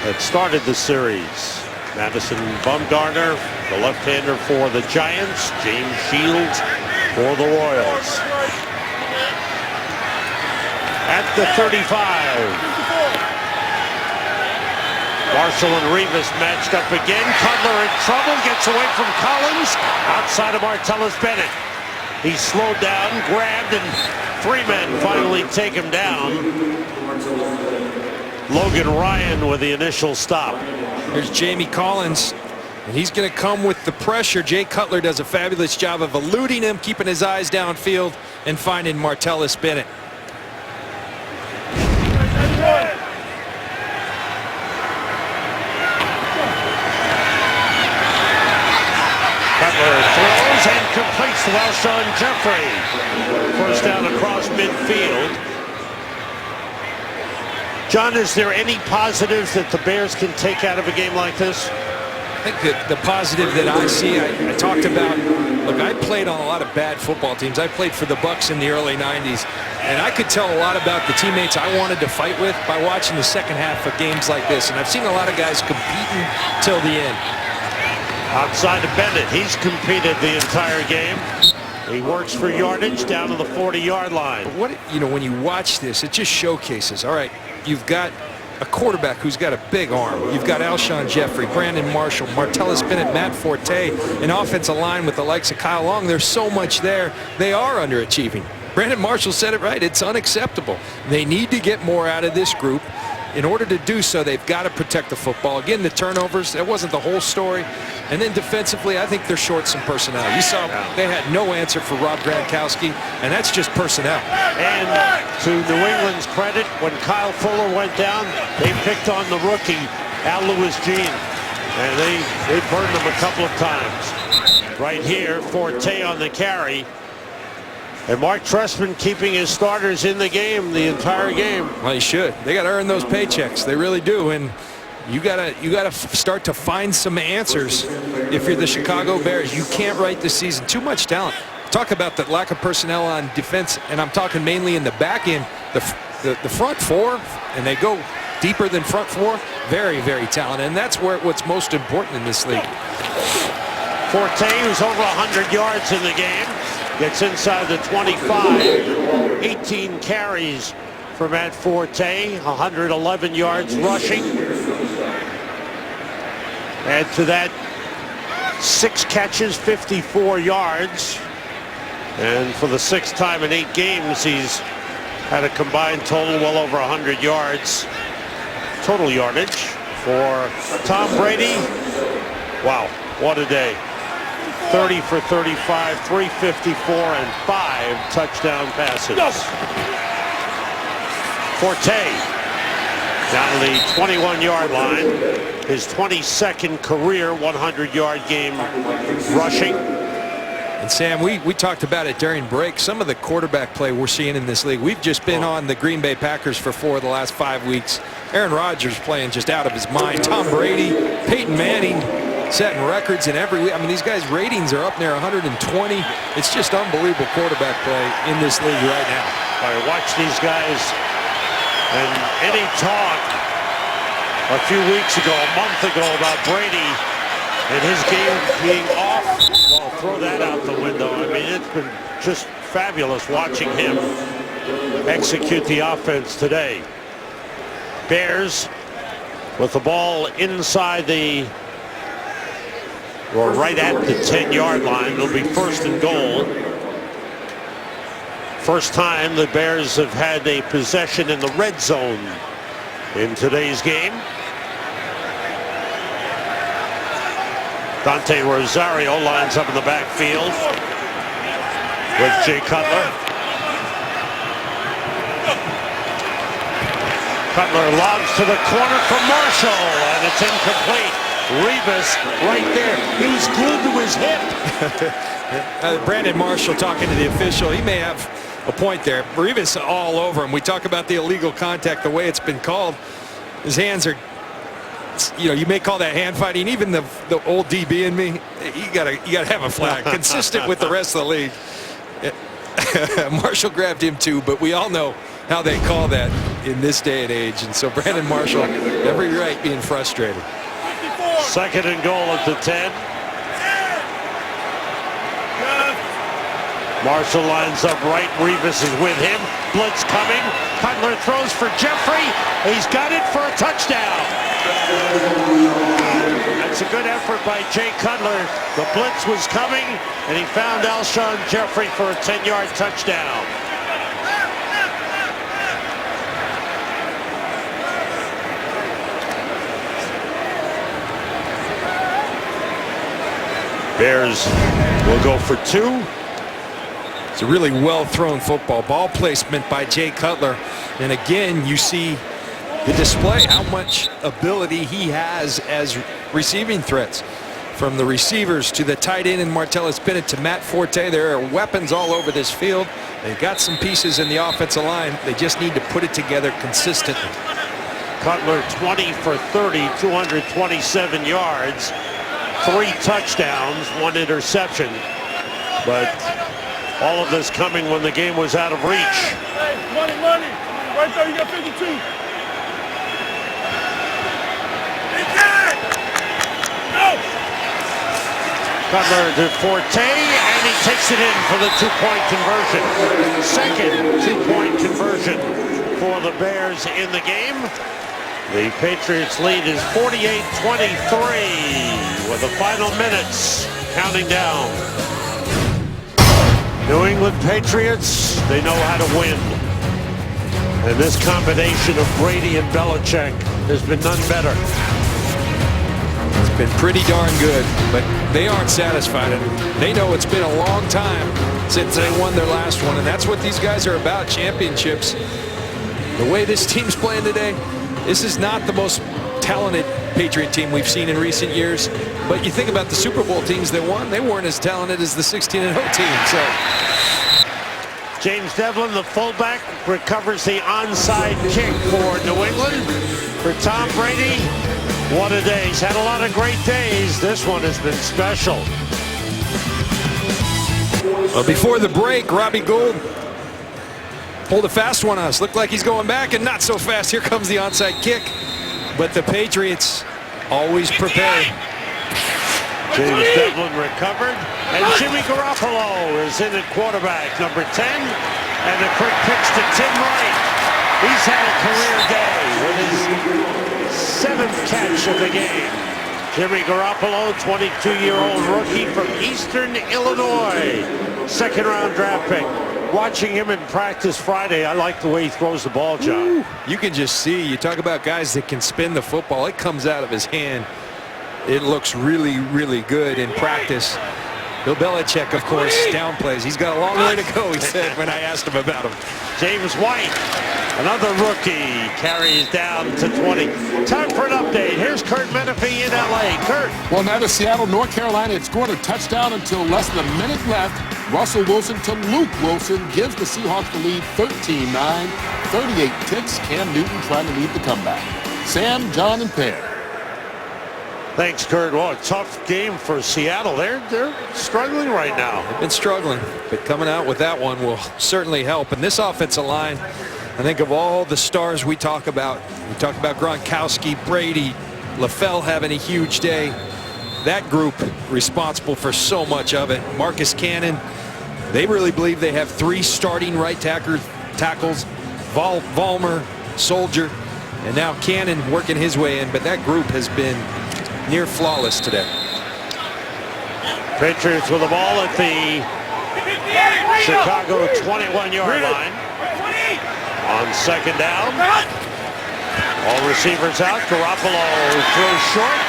that started the series. Madison Bumgarner, the left-hander for the Giants. James Shields for the Royals. At the 35. Marshall and Rivas matched up again. Cutler in trouble, gets away from Collins. Outside of Martellus Bennett. He's slowed down, grabbed, and 3 men finally take him down. Logan Ryan with the initial stop. There's Jamie Collins, and he's going to come with the pressure. Jay Cutler does a fabulous job of eluding him, keeping his eyes downfield, and finding Martellus Bennett. Cutler throws and completes to Alshon Jeffrey. First down across midfield. John, is there any positives that the Bears can take out of a game like this? I think that the positive that I see, I talked about, look, I played on a lot of bad football teams. I played for the Bucs in the early 90s, and I could tell a lot about the teammates I wanted to fight with by watching the second half of games like this. And I've seen a lot of guys competing till the end. Outside of Bennett, he's competed the entire game. He works for yardage down to the 40-yard line. But what, you know, when you watch this, it just showcases, all right, you've got a quarterback who's got a big arm. You've got Alshon Jeffrey, Brandon Marshall, Martellus Bennett, Matt Forte, an offensive line with the likes of Kyle Long. There's so much there. They are underachieving. Brandon Marshall said it right. It's unacceptable. They need to get more out of this group. In order to do so, they've got to protect the football. Again, the turnovers, that wasn't the whole story. And then defensively, I think they're short some personnel. You saw they had no answer for Rob Gronkowski, and that's just personnel. And to New England's credit, when Kyle Fuller went down, they picked on the rookie, Al Louis Jean. And they burned him a couple of times. Right here, Forte on the carry. And Mark Trestman keeping his starters in the game the entire game. Well, he should. They got to earn those paychecks. They really do. And you gotta start to find some answers if you're the Chicago Bears. You can't write the season. Too much talent. Talk about the lack of personnel on defense, and I'm talking mainly in the back end. The front four, and they go deeper than front four. Very, very talented, and that's what's most important in this league. Forte, who's over 100 yards in the game, gets inside the 25. 18 carries for Matt Forte, 111 yards rushing. Add to that 6 catches, 54 yards. And for the 6th time in 8 games, he's had a combined total well over 100 yards. Total yardage for Tom Brady. Wow, what a day. 30 for 35, 354, and 5 touchdown passes. Forte down to the 21-yard line. His 22nd career 100-yard game rushing. And Sam, we talked about it during break. Some of the quarterback play we're seeing in this league. We've just been on the Green Bay Packers for 4 of the last 5 weeks. Aaron Rodgers playing just out of his mind. Tom Brady, Peyton Manning setting records in every week. I mean, these guys' ratings are up near 120. It's just unbelievable quarterback play in this league right now. All right, watch these guys And any talk a few weeks ago, a month ago, about Brady and his game being off, well, throw that out the window. I mean, it's been just fabulous watching him execute the offense today. Bears with the ball inside the, or right at the 10-yard line. It'll be 1st and goal. First time the Bears have had a possession in the red zone in today's game. Dante Rosario lines up in the backfield with Jay Cutler. Cutler lobs to the corner for Marshall, and it's incomplete. Revis right there. He was glued to his hip. Brandon Marshall talking to the official. He may have a point there. Revis all over him. We talk about the illegal contact, the way it's been called. His hands are, you know, you may call that hand fighting. Even the old DB in me, you gotta have a flag consistent with the rest of the league. Marshall grabbed him too, but we all know how they call that in this day and age, and so Brandon Marshall, every right, being frustrated. 2nd and goal at the 10. Marshall lines up right. Revis is with him. Blitz coming. Cutler throws for Jeffrey. He's got it for a touchdown. That's a good effort by Jay Cutler. The blitz was coming, and he found Alshon Jeffrey for a 10-yard touchdown. Bears will go for 2. It's a really well-thrown football. Ball placement by Jay Cutler. And again, you see the display, how much ability he has as receiving threats. From the receivers to the tight end and Martellus Bennett to Matt Forte. There are weapons all over this field. They've got some pieces in the offensive line. They just need to put it together consistently. Cutler 20 for 30, 227 yards. 3 touchdowns, 1 interception. But all of this coming when the game was out of reach. Hey, money. Right there, you got 52. No! Cutler to Forte, and he takes it in for the 2-point conversion. Second 2-point conversion for the Bears in the game. The Patriots lead is 48-23 with the final minutes counting down. New England Patriots, they know how to win. And this combination of Brady and Belichick has been none better. It's been pretty darn good, but they aren't satisfied. They know it's been a long time since they won their last one, and that's what these guys are about, championships. The way this team's playing today, this is not the most talented Patriot team we've seen in recent years, but you think about the Super Bowl teams that won, they weren't as talented as the 16-0 team. So James Devlin, the fullback, recovers the onside kick for New England. For Tom Brady, what a day. He's had a lot of great days. This one has been special. Well, before the break, Robbie Gould pulled a fast one on us. Looked like he's going back, and not so fast. Here comes the onside kick. But the Patriots always prepare. James Devlin recovered, and Jimmy Garoppolo is in at quarterback, number 10, and a quick pitch to Tim Wright. He's had a career day with his 7th catch of the game. Jimmy Garoppolo, 22-year-old rookie from Eastern Illinois, 2nd-round draft pick. Watching him in practice Friday, I like the way he throws the ball, John. You can just see, you talk about guys that can spin the football. It comes out of his hand. It looks really, really good in practice. Bill Belichick, of course, downplays. He's got a long way to go, he said when I asked him about him. James White, another rookie, carries down to 20. Time for an update. Here's Kurt Menefee in L.A. Kurt. Well, now to Seattle, North Carolina had scored a touchdown until less than a minute left. Russell Wilson to Luke Wilson gives the Seahawks the lead 13-9. 38 ticks. Cam Newton trying to lead the comeback. Sam, John, and Pear. Thanks, Kurt. Well, a tough game for Seattle. They're struggling right now. They've been struggling, but coming out with that one will certainly help. And this offensive line, I think of all the stars we talk about Gronkowski, Brady, LaFell having a huge day. That group responsible for so much of it. Marcus Cannon, they really believe they have 3 starting right tackles, Vollmer, Soldier, and now Cannon working his way in, but that group has been near flawless today. Patriots with the ball at the Chicago 21-yard line. On second down. All receivers out. Garoppolo throws short.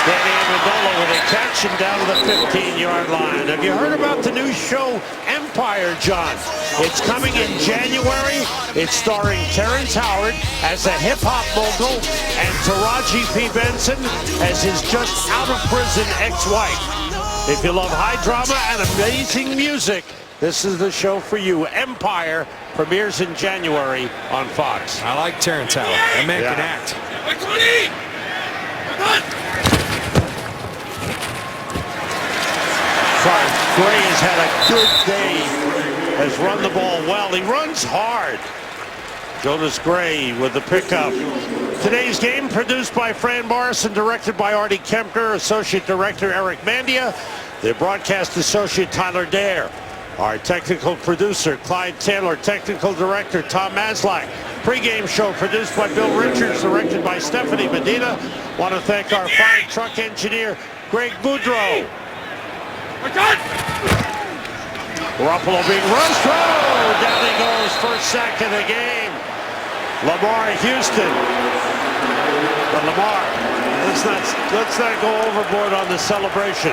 Danny Amendola with a catch and down to the 15-yard line. Have you heard about the new show Empire, John? It's coming in January. It's starring Terrence Howard as a hip-hop mogul and Taraji P. Benson as his just out-of-prison ex-wife. If you love high drama and amazing music, this is the show for you. Empire premieres in January on Fox. I like Terrence Howard. That man can act. Gray has had a good day, has run the ball well. He runs hard. Jonas Gray with the pickup. Today's game produced by Fran Morrison, directed by Artie Kempner, associate director Eric Mandia, the broadcast associate Tyler Dare. Our technical producer, Clyde Taylor, technical director, Tom Maslach. Pre-game show produced by Bill Richards, directed by Stephanie Medina. Want to thank our fine truck engineer, Greg Boudreau. Garoppolo being rushed. Oh, down he goes, first sack of the game. Lamar Houston. But Lamar, let's not go overboard on the celebration.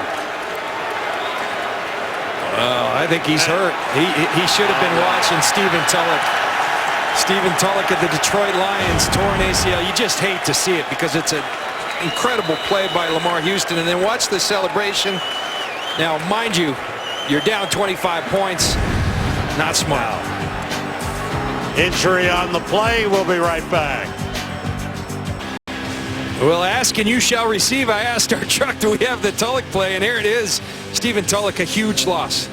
I think he's hurt. He should have been watching Stephen Tulloch. Stephen Tulloch of the Detroit Lions, torn ACL. You just hate to see it because it's an incredible play by Lamar Houston. And then watch the celebration. Now, mind you, you're down 25 points. Not smart. Injury on the play. We'll be right back. Well, ask and you shall receive. I asked our truck, do we have the Tulloch play? And here it is. Stephen Tulloch, a huge loss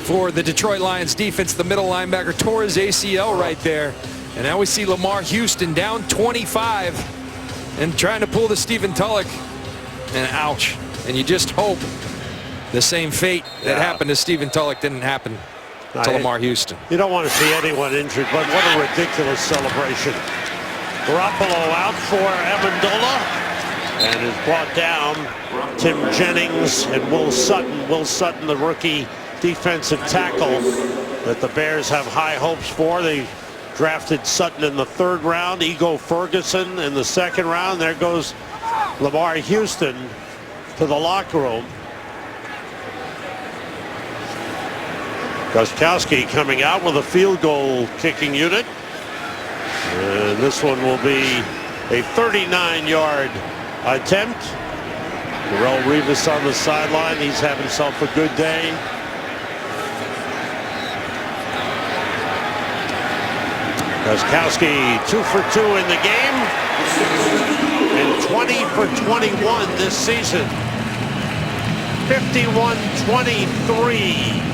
for the Detroit Lions defense. The middle linebacker tore his ACL right there. And now we see Lamar Houston down 25 and trying to pull the Stephen Tulloch. And ouch. And you just hope the same fate that happened to Stephen Tulloch didn't happen to Lamar Houston. You don't want to see anyone injured, but what a ridiculous celebration. Garoppolo out for Amendola and is brought down. Tim Jennings and Will Sutton. Will Sutton, the rookie defensive tackle that the Bears have high hopes for. They drafted Sutton in the 3rd round. Ego Ferguson in the 2nd round. There goes Lamar Houston to the locker room. Gostkowski coming out with a field goal kicking unit. And this one will be a 39-yard attempt. Darrelle Revis on the sideline. He's having himself a good day. Gostkowski 2 for 2 in the game and 20 for 21 this season. 51-23.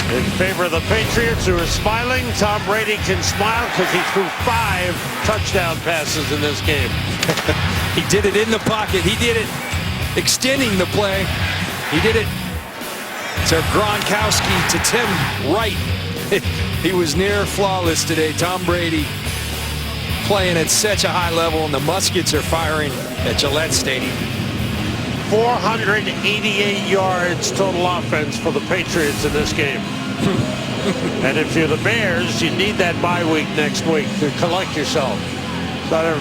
In favor of the Patriots, who are smiling. Tom Brady can smile because he threw 5 touchdown passes in this game. He did it in the pocket. He did it extending the play. He did it to Gronkowski, to Tim Wright. He was near flawless today. Tom Brady playing at such a high level, and the muskets are firing at Gillette Stadium. 488 yards total offense for the Patriots in this game. And if you're the Bears, you need that bye week next week to collect yourself. Better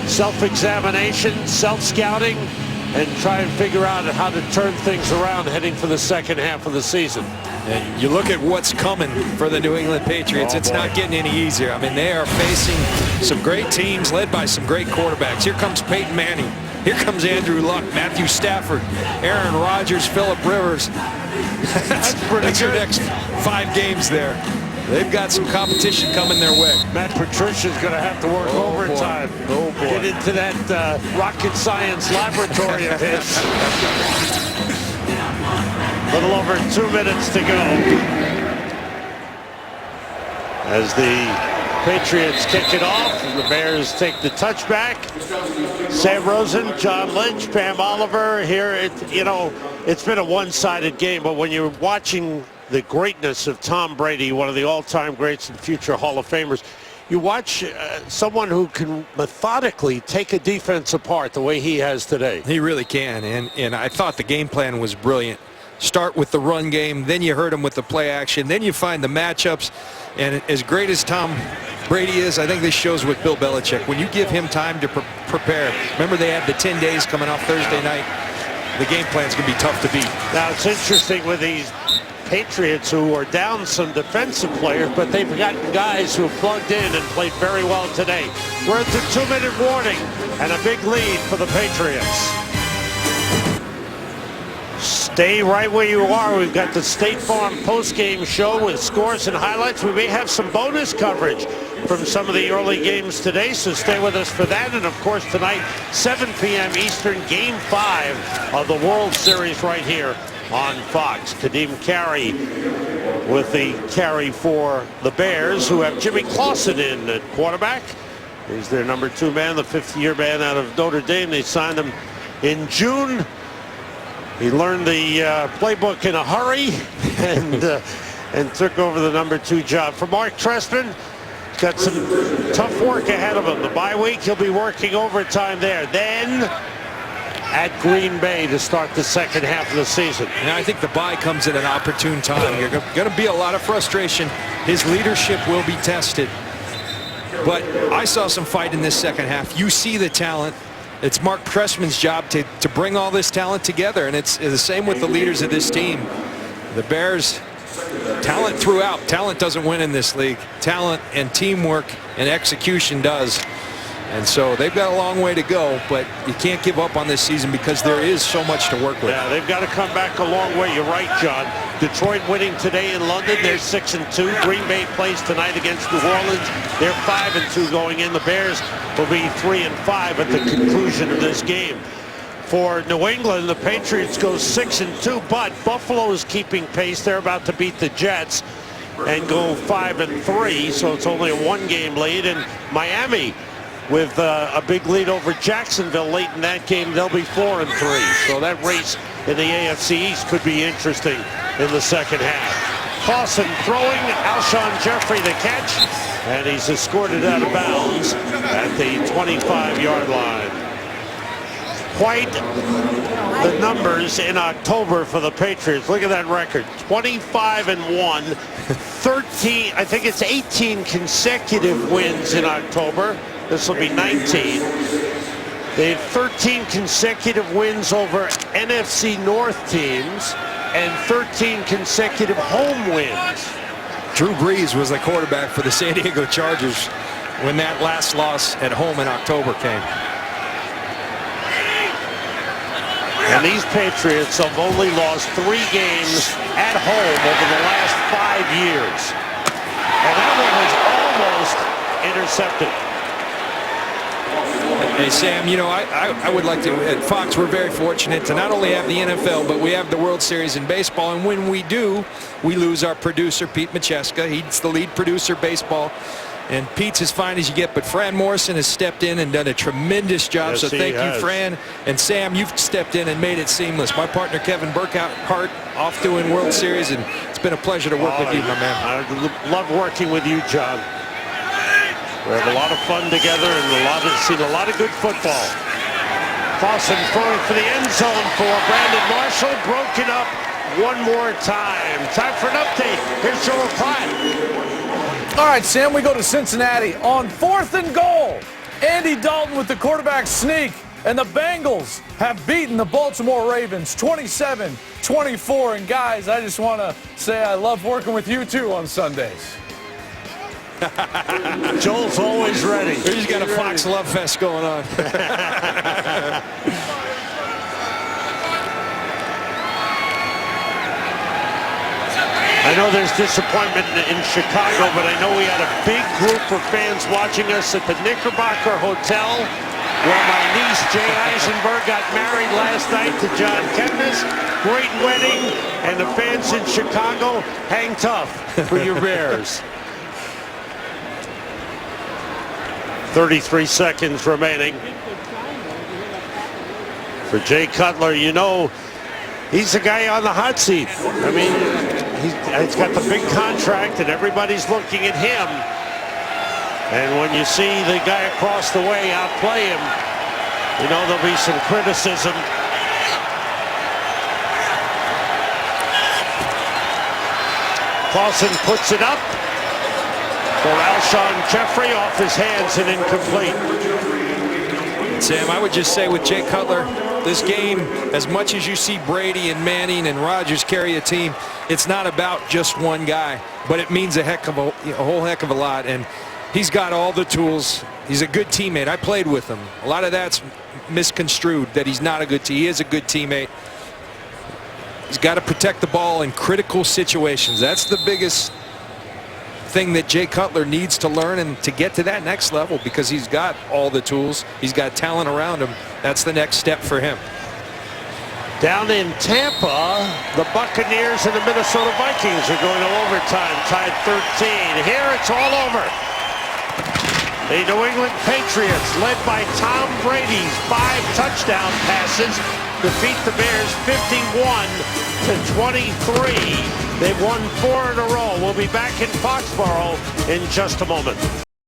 self-examination, self-scouting, and try and figure out how to turn things around heading for the second half of the season. And you look at what's coming for the New England Patriots. It's not getting any easier. I mean, they are facing some great teams led by some great quarterbacks. Here comes Peyton Manning. Here comes Andrew Luck, Matthew Stafford, Aaron Rodgers, Phillip Rivers. That's your next 5 games there. They've got some competition coming their way. Matt Patricia's going to have to work overtime. Oh, boy. Get into that rocket science laboratory of his. Little over 2 minutes to go. As the Patriots kick it off, and the Bears take the touchback. Sam Rosen, John Lynch, Pam Oliver here. It's been a one-sided game, but when you're watching the greatness of Tom Brady, one of the all-time greats and future Hall of Famers, you watch someone who can methodically take a defense apart the way he has today. He really can, and I thought the game plan was brilliant. Start with the run game, then you hurt him with the play action, then you find the matchups. And as great as Tom Brady is, I think this shows with Bill Belichick. When you give him time to prepare, remember they had the 10 days coming off Thursday night, the game plan's going to be tough to beat. Now, it's interesting with these Patriots who are down some defensive players, but they've gotten guys who have plugged in and played very well today. We're at the 2-minute warning and a big lead for the Patriots. Stay right where you are. We've got the State Farm post-game show with scores and highlights. We may have some bonus coverage from some of the early games today, so stay with us for that. And, of course, tonight, 7 p.m. Eastern, Game 5 of the World Series right here on Fox. Kadeem Carey with the carry for the Bears, who have Jimmy Clausen in at quarterback. He's their number 2 man, the 5th-year man out of Notre Dame. They signed him in June. He learned the playbook in a hurry and took over the number 2 job. For Mark Trestman, got some tough work ahead of him. The bye week, he'll be working overtime there. Then at Green Bay to start the second half of the season. And I think the bye comes at an opportune time. You're going to be a lot of frustration. His leadership will be tested. But I saw some fight in this second half. You see the talent. It's Mark Trestman's job to bring all this talent together, and it's the same with the leaders of this team. The Bears, talent throughout. Talent doesn't win in this league. Talent and teamwork and execution does. And so they've got a long way to go, but you can't give up on this season because there is so much to work with. Yeah, they've got to come back a long way. You're right, John. Detroit winning today in London. They're 6-2. Green Bay plays tonight against New Orleans. They're 5-2 going in. The Bears will be 3-5 at the conclusion of this game. For New England, the Patriots go 6-2, but Buffalo is keeping pace. They're about to beat the Jets and go 5-3, so it's only a 1-game lead. And Miami, with a big lead over Jacksonville late in that game, they'll be 4-3. So that race in the AFC East could be interesting in the second half. Clausen throwing, Alshon Jeffrey the catch, and he's escorted out of bounds at the 25-yard line. Quite the numbers in October for the Patriots. Look at that record, 25-1, 13, I think it's 18 consecutive wins in October. This will be 19. They have 13 consecutive wins over NFC North teams and 13 consecutive home wins. Drew Brees was the quarterback for the San Diego Chargers when that last loss at home in October came. And these Patriots have only lost 3 games at home over the last 5 years. And that one was almost intercepted. Hey, Sam, you know, I would like to, at Fox, we're very fortunate to not only have the NFL, but we have the World Series in baseball. And when we do, we lose our producer, Pete Macheska. He's the lead producer of baseball. And Pete's as fine as you get, but Fran Morrison has stepped in and done a tremendous job. Yes, so thank you, Fran. And Sam, you've stepped in and made it seamless. My partner, Kevin Burkhart, off doing World Series, and it's been a pleasure to work with you, my man. I love working with you, John. We have a lot of fun together and seen a lot of good football. Clausen throwing for the end zone for Brandon Marshall. Broken up one more time. Time for an update. Here's Joel Pratt. All right, Sam, we go to Cincinnati on 4th and goal. Andy Dalton with the quarterback sneak, and the Bengals have beaten the Baltimore Ravens 27-24. And guys, I just want to say I love working with you too on Sundays. Joel's always ready. He's got a Fox Love Fest going on. I know there's disappointment in Chicago, but I know we had a big group of fans watching us at the Knickerbocker Hotel, where my niece Jay Eisenberg got married last night to John Kempis. Great wedding, and the fans in Chicago, hang tough for your Bears. 33 seconds remaining. For Jay Cutler, you know, he's the guy on the hot seat. I mean, he's got the big contract and everybody's looking at him. And when you see the guy across the way outplay him, you know there'll be some criticism. Clausen puts it up for Alshon Jeffrey, off his hands and incomplete. Sam, I would just say with Jay Cutler, this game, as much as you see Brady and Manning and Rodgers carry a team, it's not about just one guy, but it means a whole heck of a lot. And he's got all the tools. He's a good teammate. I played with him. A lot of that's misconstrued, that he's not a good teammate. He is a good teammate. He's got to protect the ball in critical situations. That's the biggest thing that Jay Cutler needs to learn and to get to that next level, because he's got all the tools. He's got talent around him. That's the next step for him. Down in Tampa, the Buccaneers and the Minnesota Vikings are going to overtime, tied 13. Here it's all over. The New England Patriots, led by Tom Brady's 5 touchdown passes, defeat the Bears 51-23. They've won 4 in a row. We'll be back in Foxborough in just a moment.